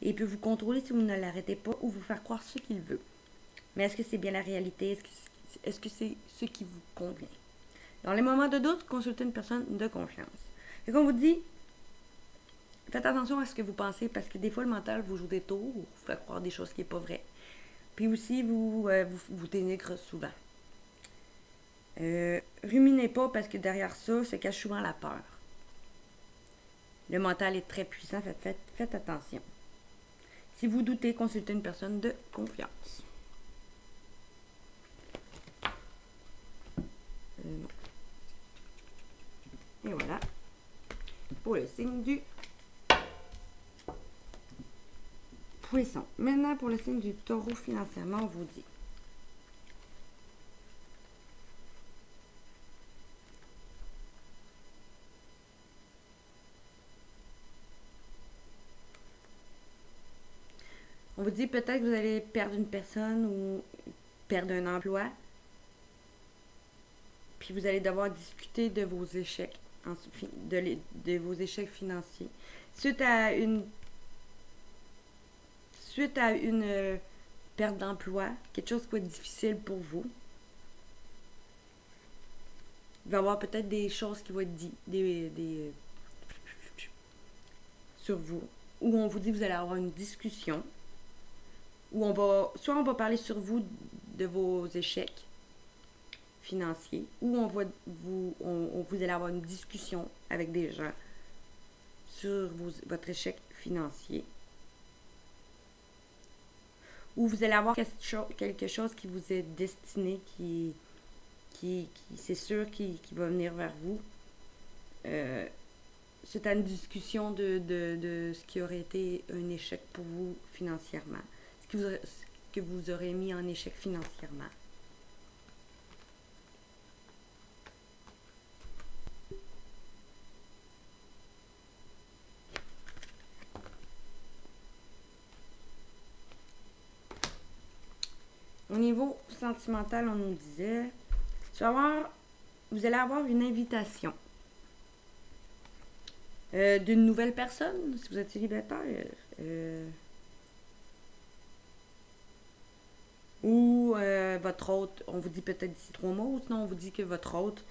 et il peut vous contrôler si vous ne l'arrêtez pas ou vous faire croire ce qu'il veut. Mais est-ce que c'est bien la réalité? Est-ce que c'est ce qui vous convient? Dans les moments de doute, consultez une personne de confiance. Et qu'on vous dit, faites attention à ce que vous pensez parce que des fois, le mental vous joue des tours, vous fait croire des choses qui n'est pas vraies. Puis aussi, vous dénigre souvent. Ruminez pas parce que derrière ça se cache souvent la peur. Le mental est très puissant, faites attention. Si vous doutez, consultez une personne de confiance. Et voilà. Pour le signe du Poisson. Maintenant, pour le signe du Taureau, financièrement, on vous dit. On vous dit peut-être que vous allez perdre une personne ou perdre un emploi. Puis vous allez devoir discuter de vos échecs, de vos échecs financiers. Suite à une perte d'emploi, quelque chose qui va être difficile pour vous. Il va y avoir peut-être des choses qui vont être dites sur vous. Où on vous dit que vous allez avoir une discussion. Où soit on va parler sur vous de vos échecs financiers, ou vous allez avoir une discussion avec des gens sur votre échec financier, ou vous allez avoir quelque chose qui vous est destiné, qui c'est sûr qui va venir vers vous. C'est une discussion de ce qui aurait été un échec pour vous financièrement, ce que vous aurez mis en échec financièrement. Au niveau sentimental, on nous disait, vous allez avoir une invitation d'une nouvelle personne, si vous êtes célibataire, ou votre hôte, on vous dit peut-être d'ici 3 mois, ou sinon on vous dit que votre hôte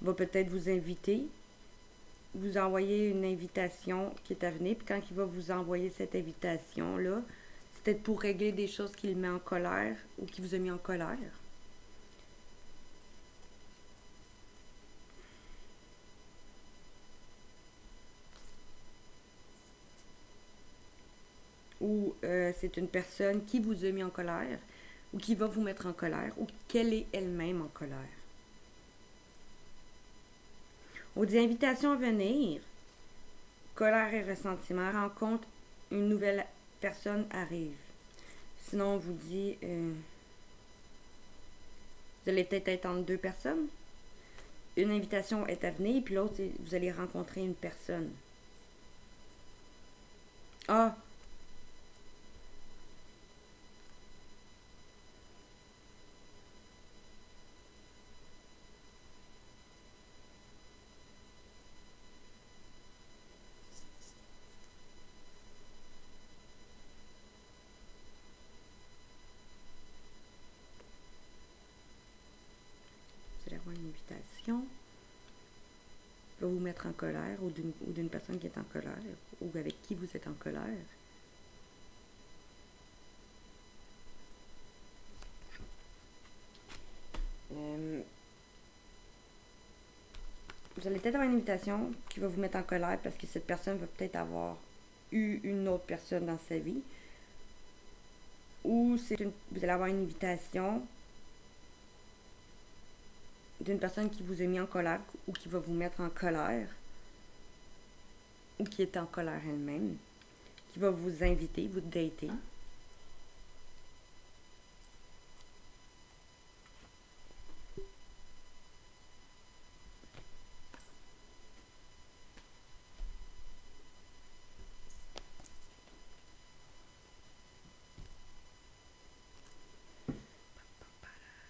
va peut-être vous inviter, vous envoyer une invitation qui est à venir, puis quand il va vous envoyer cette invitation-là, c'est peut-être pour régler des choses qu'il met en colère ou qui vous a mis en colère. Ou c'est une personne qui vous a mis en colère ou qui va vous mettre en colère ou qu'elle est elle-même en colère. On dit invitation à venir, colère et ressentiment, rencontre, une nouvelle personne arrive. Sinon, on vous dit, vous allez peut-être être entre 2 personnes. Une invitation est à venir, puis l'autre, vous allez rencontrer une personne. Ah! Vous allez avoir une invitation. Va vous mettre en colère ou d'une personne qui est en colère ou avec qui vous êtes en colère. Vous allez peut-être avoir une invitation qui va vous mettre en colère parce que cette personne va peut-être avoir eu une autre personne dans sa vie. Ou vous allez avoir une invitation d'une personne qui vous a mis en colère ou qui va vous mettre en colère ou qui est en colère elle-même, qui va vous inviter, vous dater.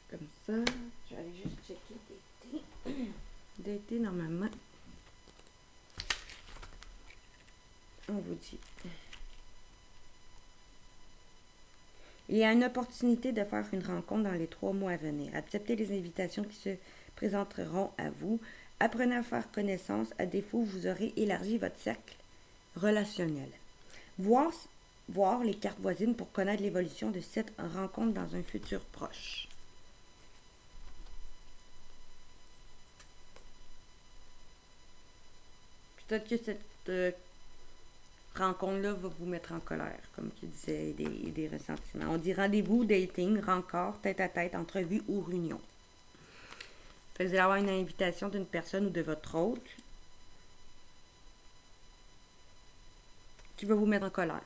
Comme ça, je vais aller juste checker dater normalement. On vous dit. Il y a une opportunité de faire une rencontre dans les 3 mois à venir. Acceptez les invitations qui se présenteront à vous. Apprenez à faire connaissance. À défaut, vous aurez élargi votre cercle relationnel. Voir les cartes voisines pour connaître l'évolution de cette rencontre dans un futur proche. Peut-être que cette rencontre-là va vous mettre en colère, comme tu disais, et des ressentiments. On dit rendez-vous, dating, rencontre, tête-à-tête, entrevue ou réunion. Fait que vous allez avoir une invitation d'une personne ou de votre hôte qui va vous mettre en colère.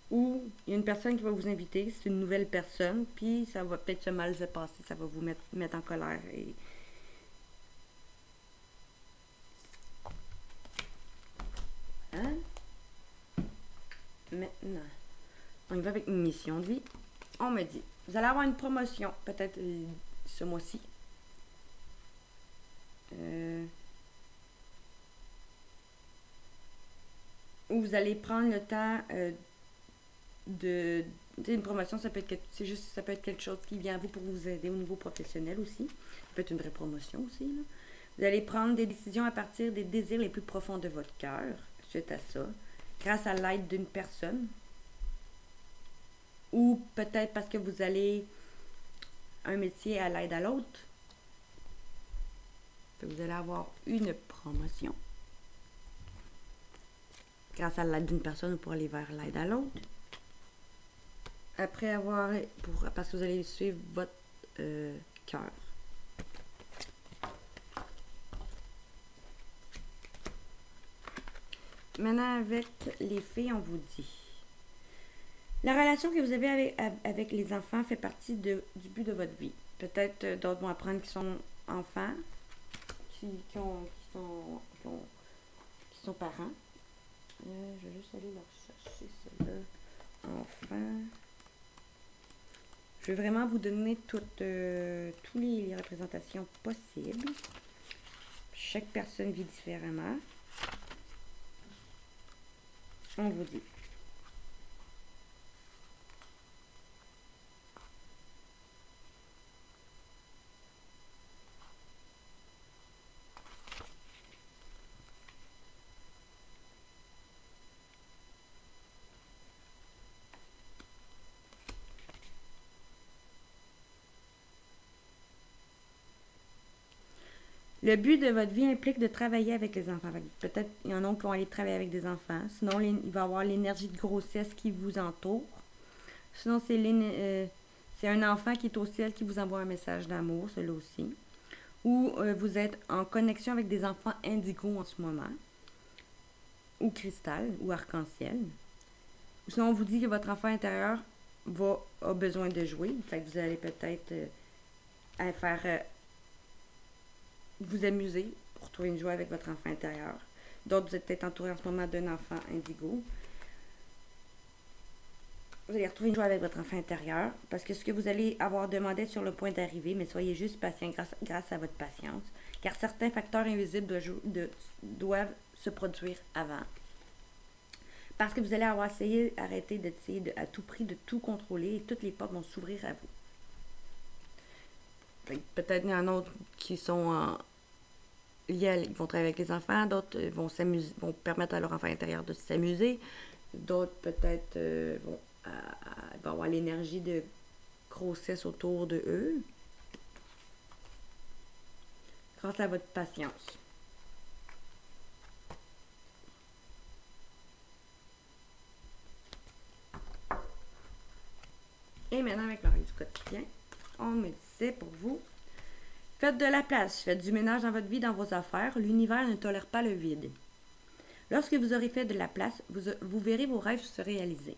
Ou il y a une personne qui va vous inviter, c'est une nouvelle personne, puis ça va peut-être se mal se passer, ça va vous mettre en colère. Et hein? Maintenant, on y va avec une mission de vie. On me dit, vous allez avoir une promotion, peut-être ce mois-ci. Ou vous allez prendre le temps de une promotion, ça peut être quelque chose qui vient à vous pour vous aider au niveau professionnel aussi. Ça peut être une vraie promotion aussi, là. Vous allez prendre des décisions à partir des désirs les plus profonds de votre cœur, suite à ça, grâce à l'aide d'une personne. Ou peut-être parce que vous allez un métier à l'aide à l'autre. Vous allez avoir une promotion grâce à l'aide d'une personne ou pour aller vers l'aide à l'autre. Après avoir, parce que vous allez suivre votre cœur. Maintenant, avec les filles, on vous dit. La relation que vous avez avec les enfants fait partie du but de votre vie. Peut-être d'autres vont apprendre qu'ils sont enfants, qui sont parents. Je vais juste aller leur chercher cela. Enfants. Je vais vraiment vous donner toutes les représentations possibles. Chaque personne vit différemment. On vous dit. Le but de votre vie implique de travailler avec les enfants. Peut-être il y en a qui vont aller travailler avec des enfants. Sinon, il va y avoir l'énergie de grossesse qui vous entoure. Sinon, c'est un enfant qui est au ciel qui vous envoie un message d'amour, celui-là aussi. Ou vous êtes en connexion avec des enfants indigo en ce moment. Ou cristal, ou arc-en-ciel. Ou sinon, on vous dit que votre enfant intérieur a besoin de jouer. Fait que vous allez peut-être vous amuser pour trouver une joie avec votre enfant intérieur. D'autres, vous êtes peut-être entouré en ce moment d'un enfant indigo. Vous allez retrouver une joie avec votre enfant intérieur parce que ce que vous allez avoir demandé est sur le point d'arriver, mais soyez juste patient grâce à votre patience, car certains facteurs invisibles doivent se produire avant. Parce que vous allez avoir arrêté d'essayer à tout prix de tout contrôler et toutes les portes vont s'ouvrir à vous. Peut-être il y en a d'autres qui sont ils vont travailler avec les enfants, d'autres vont permettre à leur enfant intérieur de s'amuser, d'autres peut-être vont avoir l'énergie de grossesse autour de eux grâce à votre patience. Et maintenant, avec l'oreille du quotidien, on me disait pour vous, faites de la place, faites du ménage dans votre vie, dans vos affaires. L'univers ne tolère pas le vide. Lorsque vous aurez fait de la place, vous verrez vos rêves se réaliser.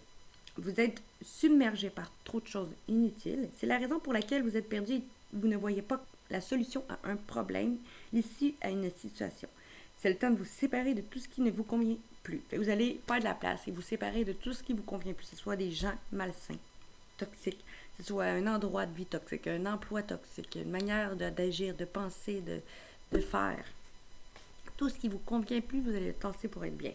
Vous êtes submergé par trop de choses inutiles. C'est la raison pour laquelle vous êtes perdu et vous ne voyez pas la solution à un problème, l'issue à une situation. C'est le temps de vous séparer de tout ce qui ne vous convient plus. Vous allez faire de la place et vous séparer de tout ce qui vous convient plus. Que ce soit des gens malsains, toxiques, que ce soit un endroit de vie toxique, un emploi toxique, une manière d'agir, de penser, de faire. Tout ce qui vous convient plus, vous allez le tasser pour être bien.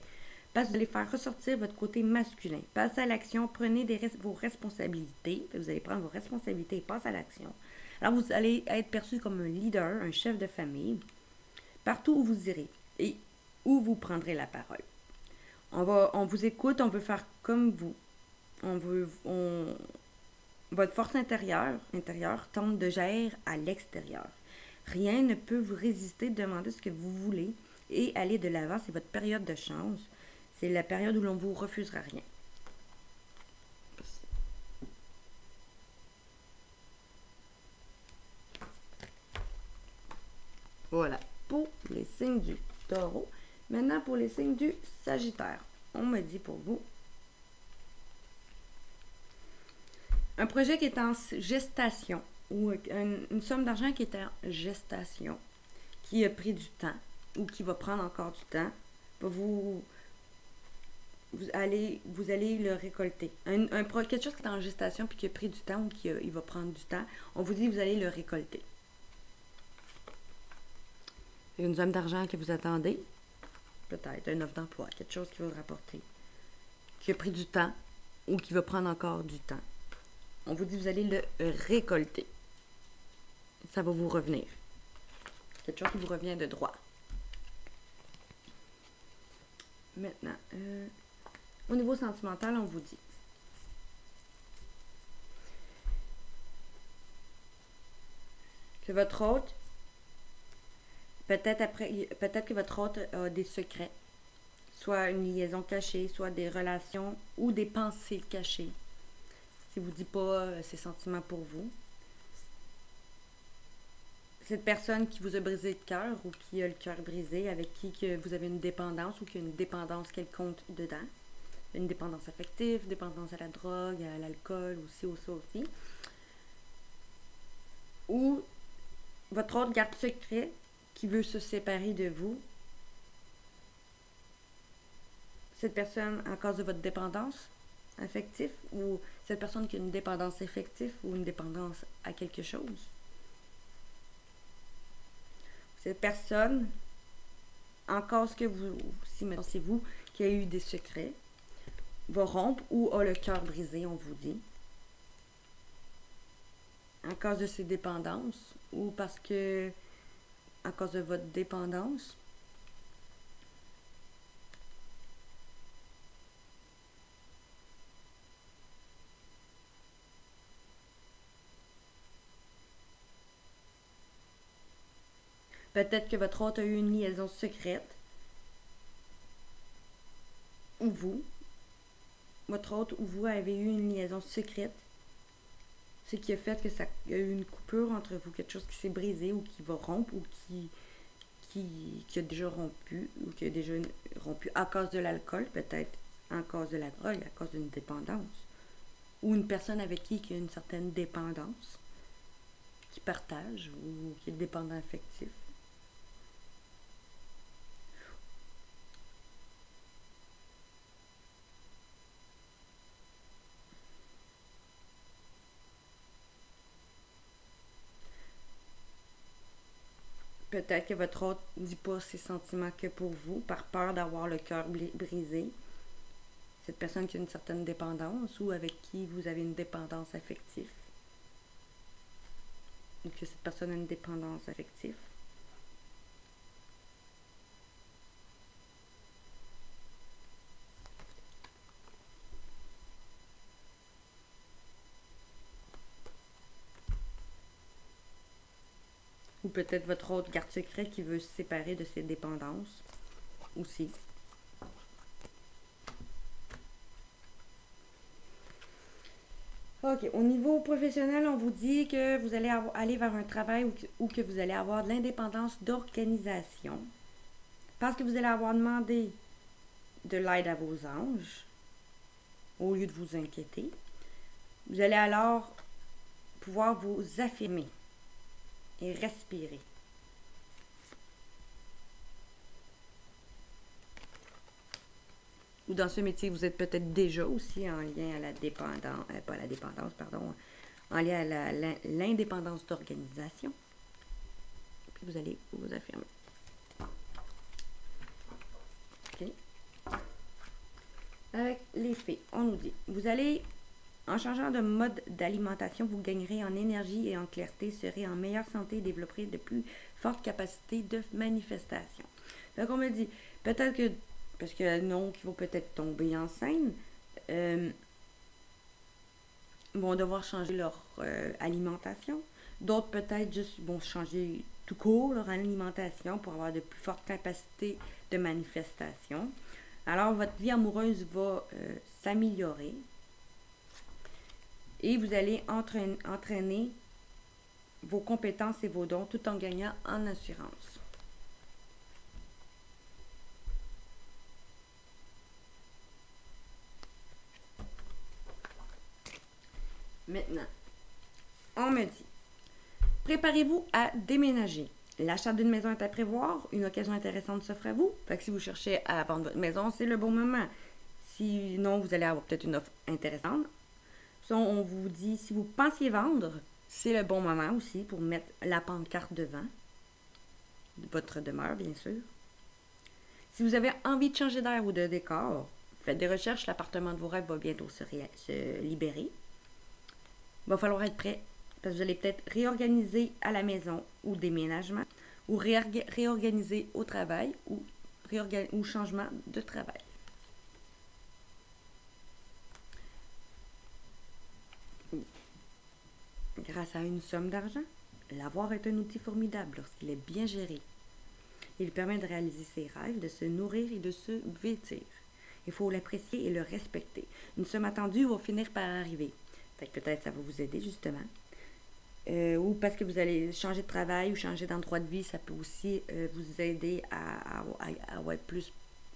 parce que vous allez faire ressortir votre côté masculin. Passez à l'action, prenez vos responsabilités. Vous allez prendre vos responsabilités et passer à l'action. Alors, vous allez être perçu comme un leader, un chef de famille, partout où vous irez et où vous prendrez la parole. On vous écoute, on veut faire comme vous. Votre force intérieure tente de jaillir à l'extérieur. Rien ne peut vous résister, demandez ce que vous voulez et aller de l'avant. C'est votre période de chance. C'est la période où l'on ne vous refusera rien. Voilà, pour les signes du Taureau. Maintenant, pour les signes du Sagittaire. On me dit pour vous. Un projet qui est en gestation ou une somme d'argent qui est en gestation, qui a pris du temps ou qui va prendre encore du temps, vous allez le récolter. Quelque chose qui est en gestation puis qui a pris du temps ou il va prendre du temps, on vous dit que vous allez le récolter. Une somme d'argent que vous attendez, peut-être une offre d'emploi, quelque chose qui va vous rapporter, qui a pris du temps ou qui va prendre encore du temps. On vous dit que vous allez le récolter. Ça va vous revenir. Quelque chose qui vous revient de droit. Maintenant, au niveau sentimental, on vous dit que votre hôte, peut-être que votre hôte a des secrets, soit une liaison cachée, soit des relations ou des pensées cachées. S'il ne vous dit pas ses sentiments pour vous. Cette personne qui vous a brisé le cœur ou qui a le cœur brisé, avec qui que vous avez une dépendance ou qui a une dépendance quelconque dedans. Une dépendance affective, dépendance à la drogue, à l'alcool, aussi, ou ça aussi. Ou votre autre garde secret qui veut se séparer de vous. Cette personne, en cause de votre dépendance affective, ou cette personne qui a une dépendance affective ou une dépendance à quelque chose. Cette personne, en cause que vous, si maintenant c'est vous qui avez eu des secrets, va rompre ou a le cœur brisé, on vous dit. En cause de ses dépendances ou parce que, à cause de votre dépendance. Peut-être que votre hôte a eu une liaison secrète. Ou vous. Votre hôte ou vous avez eu une liaison secrète. Ce qui a fait que ça y a eu une coupure entre vous. Quelque chose qui s'est brisé ou qui va rompre ou qui a déjà rompu ou qui a déjà rompu à cause de l'alcool, peut-être à cause de la drogue, à cause d'une dépendance. Ou une personne avec qui il y a une certaine dépendance, qui partage ou qui est dépendant affectif. Peut-être que votre hôte ne dit pas ses sentiments que pour vous, par peur d'avoir le cœur brisé. Cette personne qui a une certaine dépendance ou avec qui vous avez une dépendance affective. Ou que cette personne a une dépendance affective. Ou peut-être votre autre garde secret qui veut se séparer de ses dépendances aussi. Ok, au niveau professionnel, on vous dit que vous allez aller vers un travail ou que vous allez avoir de l'indépendance d'organisation. Parce que vous allez avoir demandé de l'aide à vos anges, au lieu de vous inquiéter. Vous allez alors pouvoir vous affirmer et respirer. Ou dans ce métier, vous êtes peut-être déjà aussi en lien à la dépendance, pas la dépendance, pardon, en lien à l'indépendance d'organisation. Puis vous allez vous affirmer. OK. Avec les fées, on nous dit, vous allez, en changeant de mode d'alimentation, vous gagnerez en énergie et en clarté, serez en meilleure santé et développerez de plus fortes capacités de manifestation. Donc on me dit, peut-être que, parce qu'il y a non qui vont peut-être tomber enceinte, vont devoir changer leur alimentation. D'autres peut-être juste vont changer tout court leur alimentation pour avoir de plus fortes capacités de manifestation. Alors votre vie amoureuse va s'améliorer et vous allez entraîner vos compétences et vos dons tout en gagnant en assurance. Maintenant, on me dit, préparez-vous à déménager. L'achat d'une maison est à prévoir, une occasion intéressante s'offre à vous. Fait que si vous cherchez à vendre votre maison, c'est le bon moment. Sinon, vous allez avoir peut-être une offre intéressante. Sinon, on vous dit, si vous pensiez vendre, c'est le bon moment aussi pour mettre la pancarte devant votre demeure, bien sûr. Si vous avez envie de changer d'air ou de décor, faites des recherches, l'appartement de vos rêves va bientôt se libérer. Il va falloir être prêt parce que vous allez peut-être réorganiser à la maison ou déménagement ou réorganiser au travail ou changement de travail. Grâce à une somme d'argent, l'avoir est un outil formidable lorsqu'il est bien géré. Il permet de réaliser ses rêves, de se nourrir et de se vêtir. Il faut l'apprécier et le respecter. Une somme attendue va finir par arriver. Peut-être ça va vous aider justement. Ou parce que vous allez changer de travail ou changer d'endroit de vie, ça peut aussi vous aider à être plus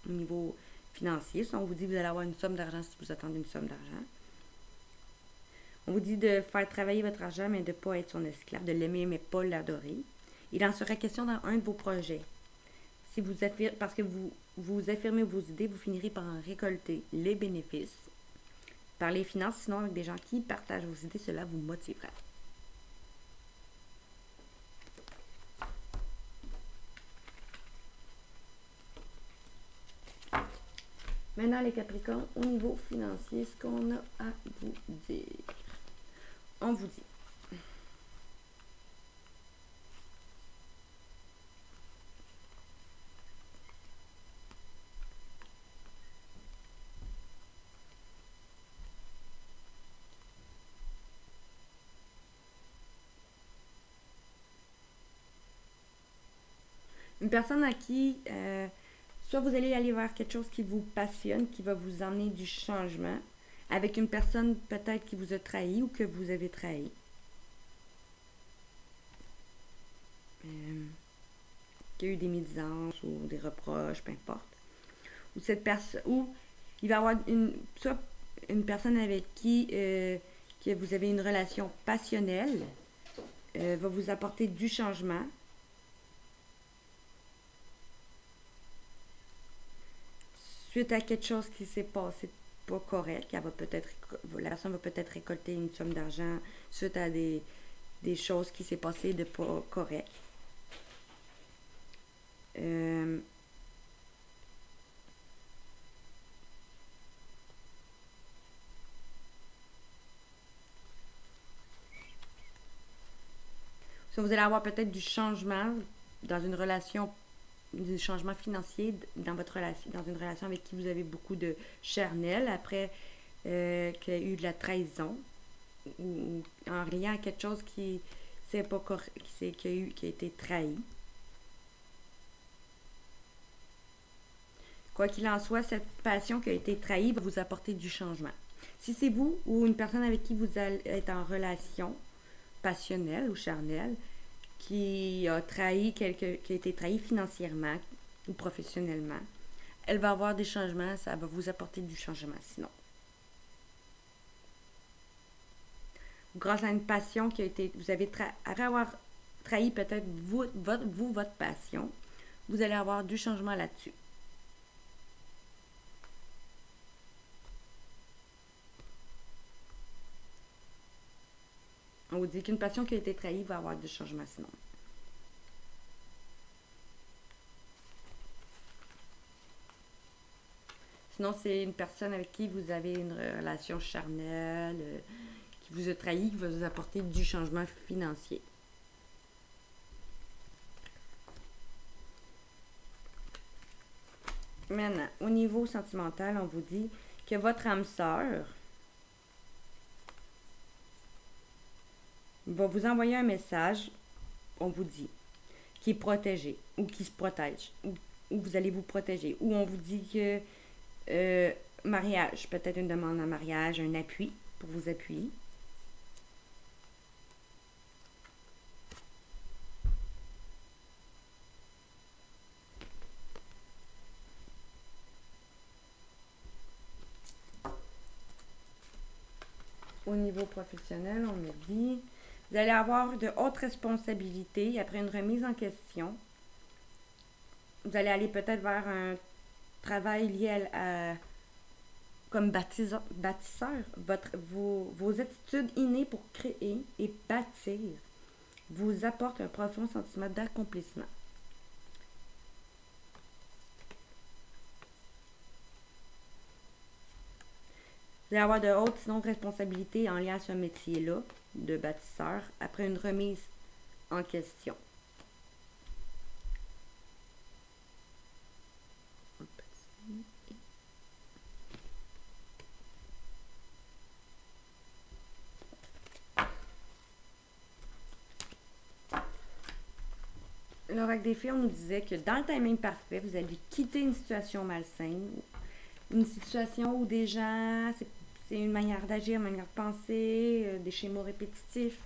au niveau financier. Si on vous dit que vous allez avoir une somme d'argent si vous attendez une somme d'argent. On vous dit de faire travailler votre argent, mais de ne pas être son esclave, de l'aimer, mais pas l'adorer. Il en sera question dans un de vos projets. Si vous parce que vous affirmez vos idées, vous finirez par en récolter les bénéfices. Par les finances, sinon avec des gens qui partagent vos idées, cela vous motivera. Maintenant, les Capricornes, au niveau financier, ce qu'on a à vous dire. On vous dit. Une personne à qui, soit vous allez aller vers quelque chose qui vous passionne, qui va vous emmener du changement, avec une personne peut-être qui vous a trahi ou que vous avez trahi. Qui a eu des médisances ou des reproches, peu importe. Ou cette personne, ou il va y avoir soit une personne avec qui que vous avez une relation passionnelle, va vous apporter du changement. Suite à quelque chose qui s'est passé pas correct, la personne va peut-être récolter une somme d'argent suite à des choses qui s'est passé de pas correct. So, vous allez avoir peut-être du changement dans une relation, du changement financier dans votre relation, dans une relation avec qui vous avez beaucoup de charnel après qu'il y a eu de la trahison ou en lien à quelque chose qui c'est pas qui a été trahi. Quoi qu'il en soit, cette passion qui a été trahie va vous apporter du changement. Si c'est vous ou une personne avec qui vous êtes en relation passionnelle ou charnelle qui a été trahi financièrement ou professionnellement, elle va avoir des changements, ça va vous apporter du changement sinon. Grâce à une passion qui a été, vous avez après avoir trahi peut-être votre passion, vous allez avoir du changement là-dessus. On vous dit qu'une passion qui a été trahie va avoir du changement sinon. Sinon, c'est une personne avec qui vous avez une relation charnelle, qui vous a trahi, qui va vous apporter du changement financier. Maintenant, au niveau sentimental, on vous dit que votre âme sœur va vous envoyer un message, on vous dit, qui est protégé ou qui se protège, ou vous allez vous protéger, ou on vous dit que mariage, peut-être une demande en mariage, un appui pour vous appuyer. Au niveau professionnel, on me dit, vous allez avoir de hautes responsabilités après une remise en question. Vous allez aller peut-être vers un travail lié comme bâtisseur. Vos attitudes innées pour créer et bâtir vous apportent un profond sentiment d'accomplissement. Vous allez avoir de hautes sinon responsabilités en lien à ce métier-là de bâtisseur après une remise en question. L'oracle des fées, on nous disait que dans le timing parfait, vous allez quitter une situation malsaine, une situation où des gens, c'est une manière d'agir, une manière de penser, des schémas répétitifs,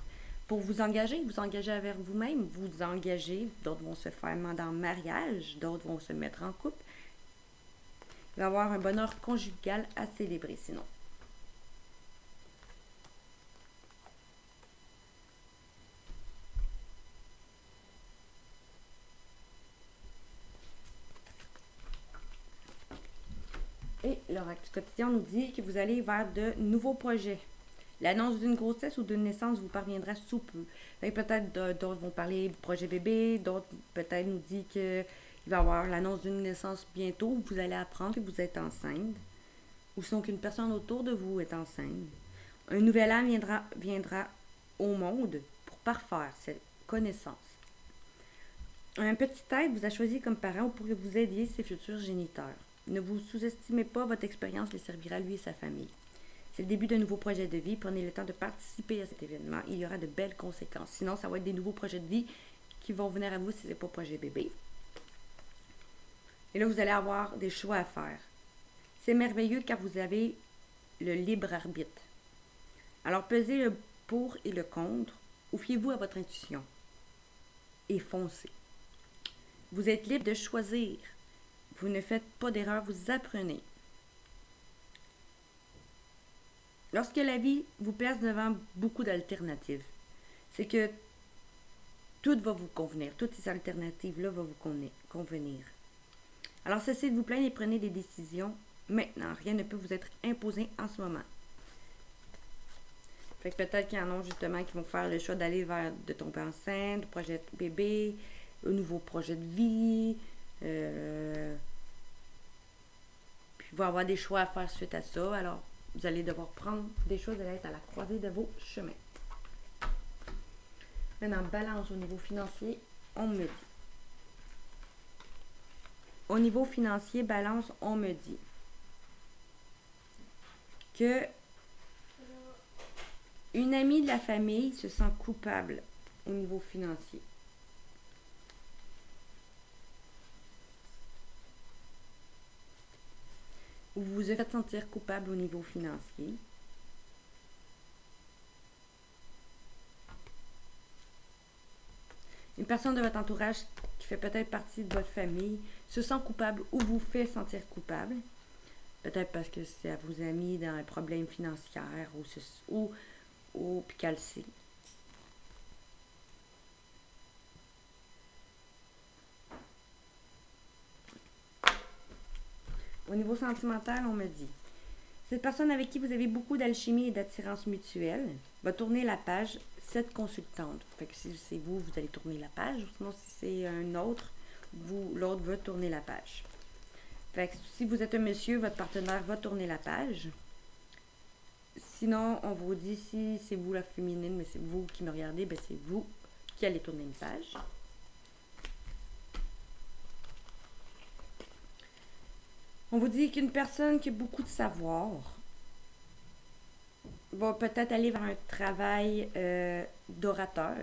pour vous engager avec vous-même, vous engager, d'autres vont se faire demander en mariage, d'autres vont se mettre en couple. Il va y avoir un bonheur conjugal à célébrer sinon. Et l'oracle du quotidien nous dit que vous allez vers de nouveaux projets. L'annonce d'une grossesse ou d'une naissance vous parviendra sous peu. Peut-être d'autres vont parler du projet bébé, d'autres peut-être nous disent qu'il va y avoir l'annonce d'une naissance bientôt, où vous allez apprendre que vous êtes enceinte, ou sinon qu'une personne autour de vous est enceinte. Un nouvel âme viendra au monde pour parfaire cette connaissance. Un petit être vous a choisi comme parent pour que vous aidiez ses futurs géniteurs. Ne vous sous-estimez pas, votre expérience les servira lui et sa famille. C'est le début d'un nouveau projet de vie. Prenez le temps de participer à cet événement. Il y aura de belles conséquences. Sinon, ça va être des nouveaux projets de vie qui vont venir à vous si ce n'est pas projet bébé. Et là, vous allez avoir des choix à faire. C'est merveilleux car vous avez le libre arbitre. Alors, pesez le pour et le contre ou fiez-vous à votre intuition. Et foncez. Vous êtes libre de choisir. Vous ne faites pas d'erreur, vous apprenez. Lorsque la vie vous place devant beaucoup d'alternatives, c'est que tout va vous convenir. Toutes ces alternatives-là vont vous convenir. Alors cessez de vous plaindre et prenez des décisions maintenant. Rien ne peut vous être imposé en ce moment. Fait que peut-être qu'il y en a justement qui vont faire le choix d'aller vers de tomber enceinte, projet de bébé, un nouveau projet de vie. Puis il va y avoir des choix à faire suite à ça. Alors, vous allez devoir prendre des choses, vous allez être à la croisée de vos chemins. Maintenant, balance au niveau financier, on me dit. Au niveau financier, balance, on me dit que une amie de la famille se sent coupable au niveau financier. Ou vous vous faites sentir coupable au niveau financier. Une personne de votre entourage qui fait peut-être partie de votre famille se sent coupable ou vous fait sentir coupable. Peut-être parce que c'est à vos amis dans un problème financier ou puis qu'elle le sait. Au niveau sentimental, on me dit cette personne avec qui vous avez beaucoup d'alchimie et d'attirance mutuelle va tourner la page 7 consultante. Fait que si c'est vous, vous allez tourner la page. Ou sinon, si c'est un autre, l'autre veut tourner la page. Fait que si vous êtes un monsieur, votre partenaire va tourner la page. Sinon, on vous dit si c'est vous la féminine, mais c'est vous qui me regardez, ben c'est vous qui allez tourner une page. On vous dit qu'une personne qui a beaucoup de savoir va peut-être aller vers un travail d'orateur.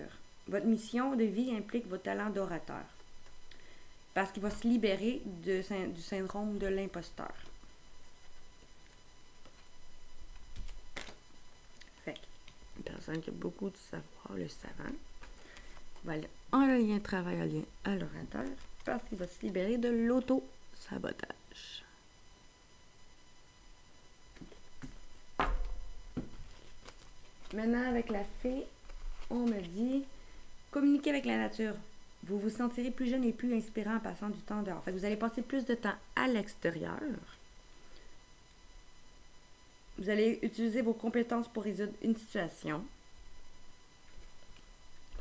Votre mission de vie implique votre talent d'orateur. Parce qu'il va se libérer du syndrome de l'imposteur. Fait une personne qui a beaucoup de savoir, le savant, va aller en lien travail, en lien à l'orateur, parce qu'il va se libérer de l'auto-sabotage. Maintenant, avec la fée, on me dit communiquer avec la nature. Vous vous sentirez plus jeune et plus inspirant en passant du temps dehors. Fait que vous allez passer plus de temps à l'extérieur. Vous allez utiliser vos compétences pour résoudre une situation.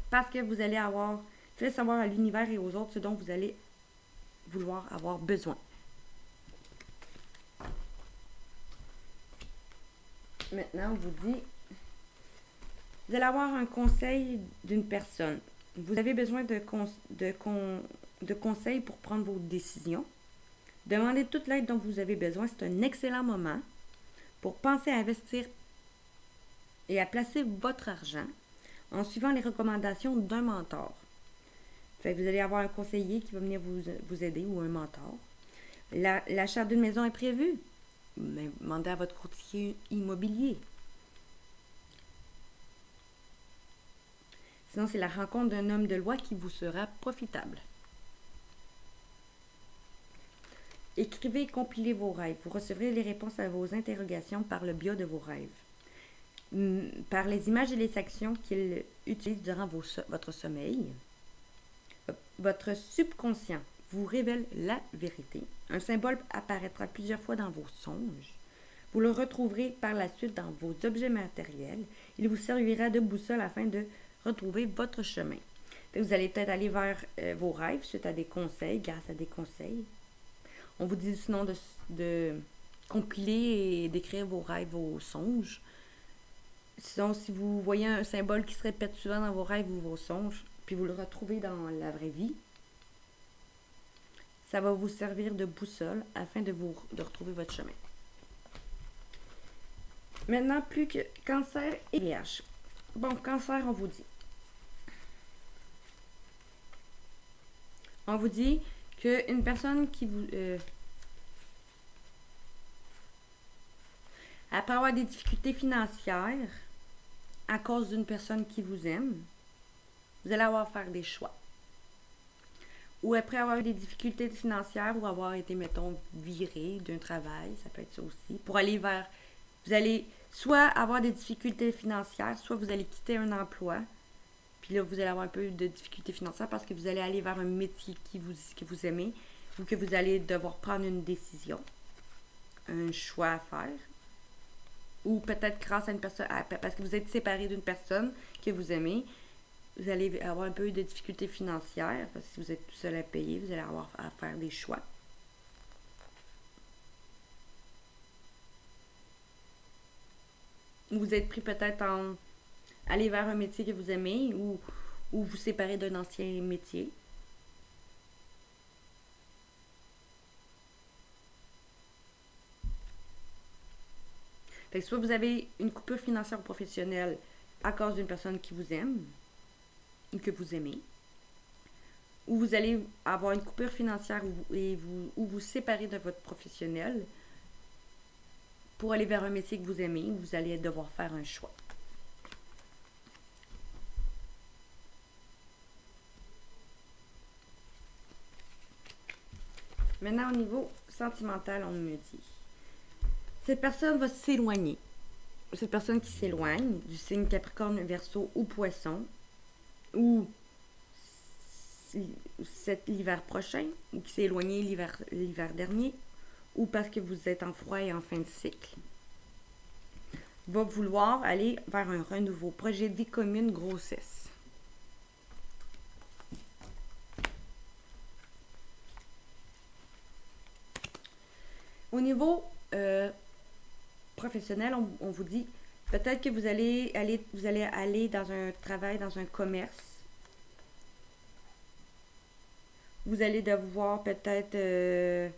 Parce que vous allez avoir fait savoir à l'univers et aux autres ce dont vous allez vouloir avoir besoin. Maintenant, on vous dit, vous allez avoir un conseil d'une personne. Vous avez besoin de conseils pour prendre vos décisions. Demandez toute l'aide dont vous avez besoin. C'est un excellent moment pour penser à investir et à placer votre argent en suivant les recommandations d'un mentor. Fait que vous allez avoir un conseiller qui va venir vous aider ou un mentor. L'achat d'une maison est prévu. Demandez à votre courtier immobilier. Sinon, c'est la rencontre d'un homme de loi qui vous sera profitable. Écrivez et compilez vos rêves. Vous recevrez les réponses à vos interrogations par le biais de vos rêves. Par les images et les actions qu'il utilise durant votre sommeil. Votre subconscient vous révèle la vérité. Un symbole apparaîtra plusieurs fois dans vos songes. Vous le retrouverez par la suite dans vos objets matériels. Il vous servira de boussole afin de retrouver votre chemin. Vous allez peut-être aller vers vos rêves suite à des conseils, grâce à des conseils. On vous dit sinon de compiler et d'écrire vos rêves, vos songes. Sinon, si vous voyez un symbole qui se répète souvent dans vos rêves ou vos songes, puis vous le retrouvez dans la vraie vie, ça va vous servir de boussole afin de retrouver votre chemin. Maintenant, plus que cancer et VIH. Bon, cancer, on vous dit. On vous dit qu'une personne qui vous... après avoir des difficultés financières, à cause d'une personne qui vous aime, vous allez avoir à faire des choix. Ou après avoir eu des difficultés financières ou avoir été, mettons, viré d'un travail, ça peut être ça aussi, pour aller vers... Vous allez soit avoir des difficultés financières, soit vous allez quitter un emploi, puis là, vous allez avoir un peu de difficultés financières parce que vous allez aller vers un métier que vous aimez ou que vous allez devoir prendre une décision, un choix à faire. Ou peut-être grâce à une personne, parce que vous êtes séparé d'une personne que vous aimez, vous allez avoir un peu de difficultés financières, parce que si vous êtes tout seul à payer, vous allez avoir à faire des choix. Ou vous êtes pris peut-être en aller vers un métier que vous aimez, ou vous séparer d'un ancien métier. Fait que soit vous avez une coupure financière ou professionnelle à cause d'une personne qui vous aime ou que vous aimez, ou vous allez avoir une coupure financière ou vous séparer de votre professionnel pour aller vers un métier que vous aimez, où vous allez devoir faire un choix. Maintenant, au niveau sentimental, on me dit, cette personne va s'éloigner. Cette personne qui s'éloigne du signe Capricorne, Verseau ou Poisson, ou l'hiver prochain, ou qui s'est éloigné l'hiver dernier, ou parce que vous êtes en froid et en fin de cycle, va vouloir aller vers un renouveau, projet de vie commune, grossesse. Au niveau professionnel, on vous dit peut-être que vous allez aller dans un travail, dans un commerce. Vous allez devoir peut-être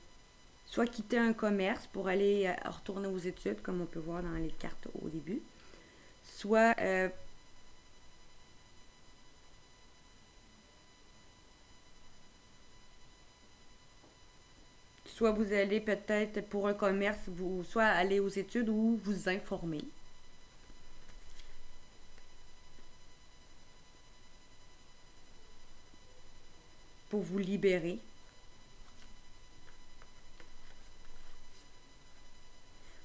soit quitter un commerce pour aller retourner aux études, comme on peut voir dans les cartes au début, soit vous allez peut-être pour un commerce, soit aller aux études ou vous informer. Pour vous libérer.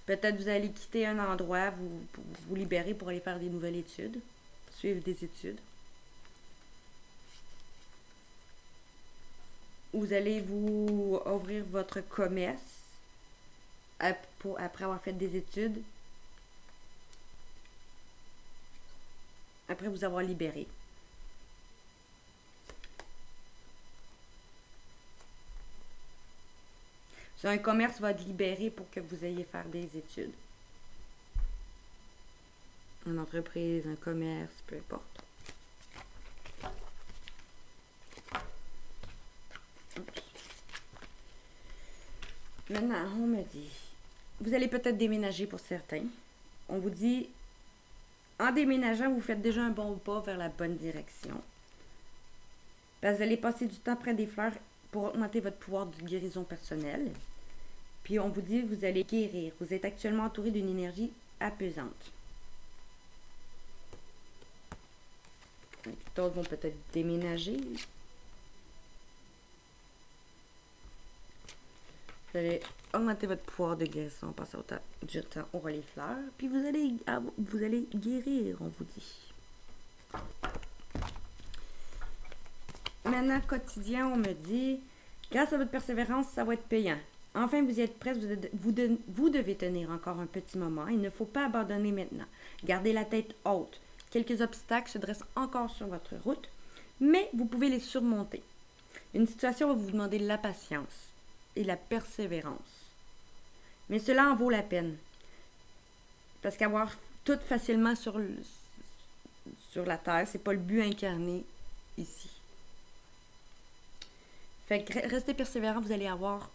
Peut-être vous allez quitter un endroit, vous libérer pour aller faire des nouvelles études, suivre des études. Vous allez vous ouvrir votre commerce après avoir fait des études, après vous avoir libéré. Un commerce va être libéré pour que vous ayez faire des études. Une entreprise, un commerce, peu importe. Okay. Maintenant, on me dit, vous allez peut-être déménager pour certains. On vous dit, en déménageant, vous faites déjà un bon pas vers la bonne direction. Parce que vous allez passer du temps près des fleurs pour augmenter votre pouvoir de guérison personnelle. Puis on vous dit, vous allez guérir. Vous êtes actuellement entouré d'une énergie apaisante. D'autres vont peut-être déménager. Vous allez augmenter votre pouvoir de guérison en passant du temps au relais fleurs. Puis vous allez guérir, on vous dit. Maintenant, quotidien, on me dit, grâce à votre persévérance, ça va être payant. Enfin, vous y êtes prête, vous devez tenir encore un petit moment. Il ne faut pas abandonner maintenant. Gardez la tête haute. Quelques obstacles se dressent encore sur votre route, mais vous pouvez les surmonter. Une situation va vous demander la patience et la persévérance. Mais cela en vaut la peine. Parce qu'avoir tout facilement sur la terre, c'est pas le but incarné ici. Fait que restez persévérant, vous allez avoir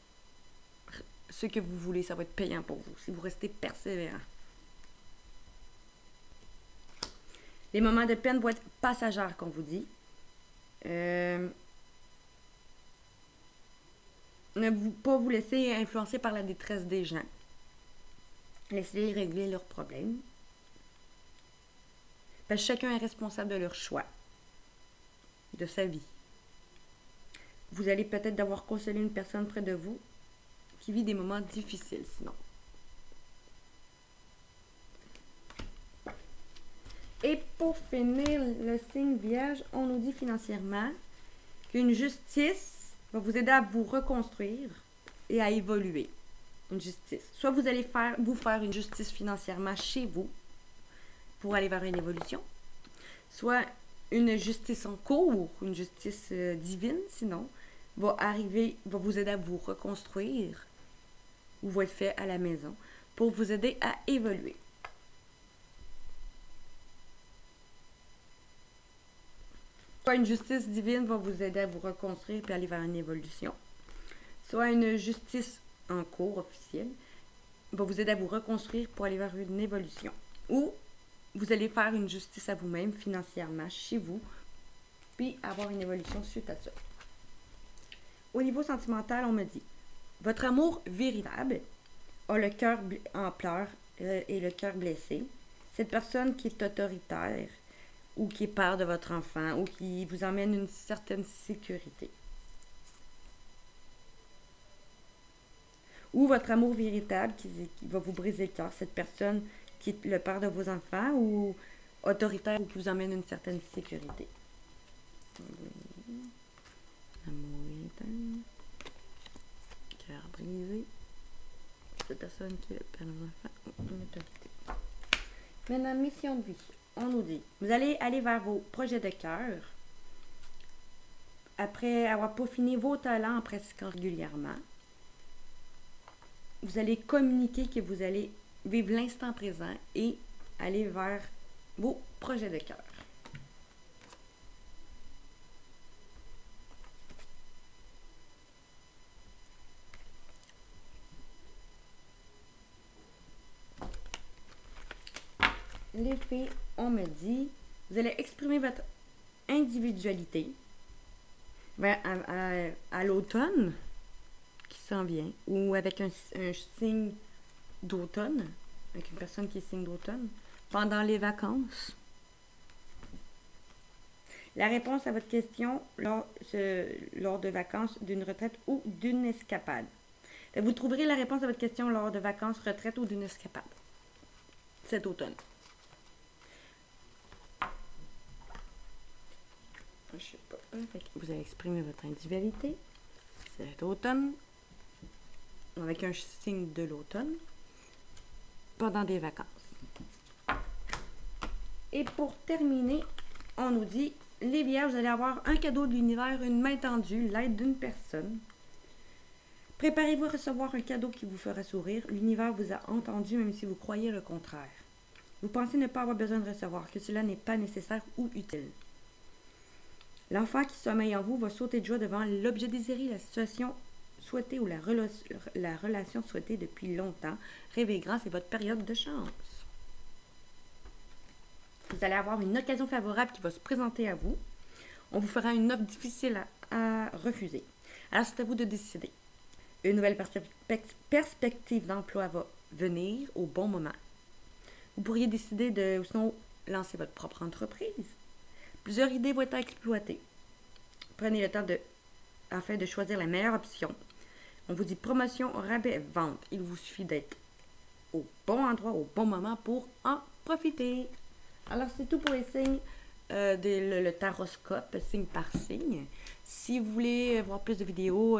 ce que vous voulez, ça va être payant pour vous si vous restez persévérant. Les moments de peine vont être passagers, qu'on vous dit. Ne pas vous laisser influencer par la détresse des gens. Laissez-les régler leurs problèmes. Parce que chacun est responsable de leur choix, de sa vie. Vous allez peut-être devoir consoler une personne près de vous qui vit des moments difficiles sinon. Et pour finir le signe vierge, on nous dit financièrement qu'une justice va vous aider à vous reconstruire et à évoluer. Une justice. Soit vous allez vous faire une justice financièrement chez vous pour aller vers une évolution, soit une justice en cours, une justice divine sinon, va vous aider à vous reconstruire ou va être fait à la maison pour vous aider à évoluer. Soit une justice divine va vous aider à vous reconstruire et aller vers une évolution. Soit une justice en cours officielle va vous aider à vous reconstruire pour aller vers une évolution. Ou vous allez faire une justice à vous-même financièrement chez vous puis avoir une évolution suite à ça. Au niveau sentimental, on me dit, votre amour véritable a le cœur en pleurs et le cœur blessé. Cette personne qui est autoritaire ou qui est père de votre enfant ou qui vous emmène une certaine sécurité. Ou votre amour véritable qui va vous briser le cœur. Cette personne qui est le père de vos enfants ou autoritaire ou qui vous emmène une certaine sécurité. Amour véritable. Cœur brisé. Cette personne qui est le père de vos enfants ou une autorité. Maintenant, mission de vie. On nous dit, vous allez aller vers vos projets de cœur après avoir peaufiné vos talents en pratiquant régulièrement. vous allez communiquer que vous allez vivre l'instant présent et aller vers vos projets de cœur. Les filles, on me dit, vous allez exprimer votre individualité à l'automne qui s'en vient, ou avec un signe d'automne, avec une personne qui est signe d'automne, pendant les vacances. La réponse à votre question lors de vacances, d'une retraite ou d'une escapade. Vous trouverez la réponse à votre question lors de vacances, retraite ou d'une escapade cet automne. Je sais pas. Vous allez exprimer votre individualité cet automne avec un signe de l'automne pendant des vacances. Et pour terminer, on nous dit, les vierges, vous allez avoir un cadeau de l'univers, une main tendue, l'aide d'une personne. Préparez-vous à recevoir un cadeau qui vous fera sourire. L'univers vous a entendu même si vous croyez le contraire. Vous pensez ne pas avoir besoin de recevoir, que cela n'est pas nécessaire ou utile. L'enfant qui sommeille en vous va sauter de joie devant l'objet désiré, la situation souhaitée ou la relation souhaitée depuis longtemps. Rêvez grand, c'est votre période de chance. Vous allez avoir une occasion favorable qui va se présenter à vous. On vous fera une offre difficile à refuser. Alors, c'est à vous de décider. Une nouvelle perspective d'emploi va venir au bon moment. Vous pourriez décider de, sinon, lancer votre propre entreprise. Plusieurs idées vont être exploitées. Prenez le temps afin de choisir la meilleure option. On vous dit promotion, rabais, vente. Il vous suffit d'être au bon endroit, au bon moment pour en profiter. Alors, c'est tout pour les signes, le taroscope, signe par signe. Si vous voulez voir plus de vidéos,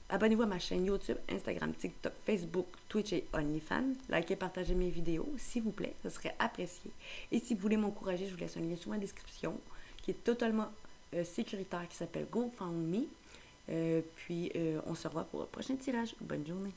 abonnez-vous à ma chaîne YouTube, Instagram, TikTok, Facebook, Twitch et OnlyFans. Likez, partagez mes vidéos, s'il vous plaît, ce serait apprécié. Et si vous voulez m'encourager, je vous laisse un lien sous ma description qui est totalement sécuritaire, qui s'appelle GoFundMe. Puis, on se revoit pour le prochain tirage. Bonne journée.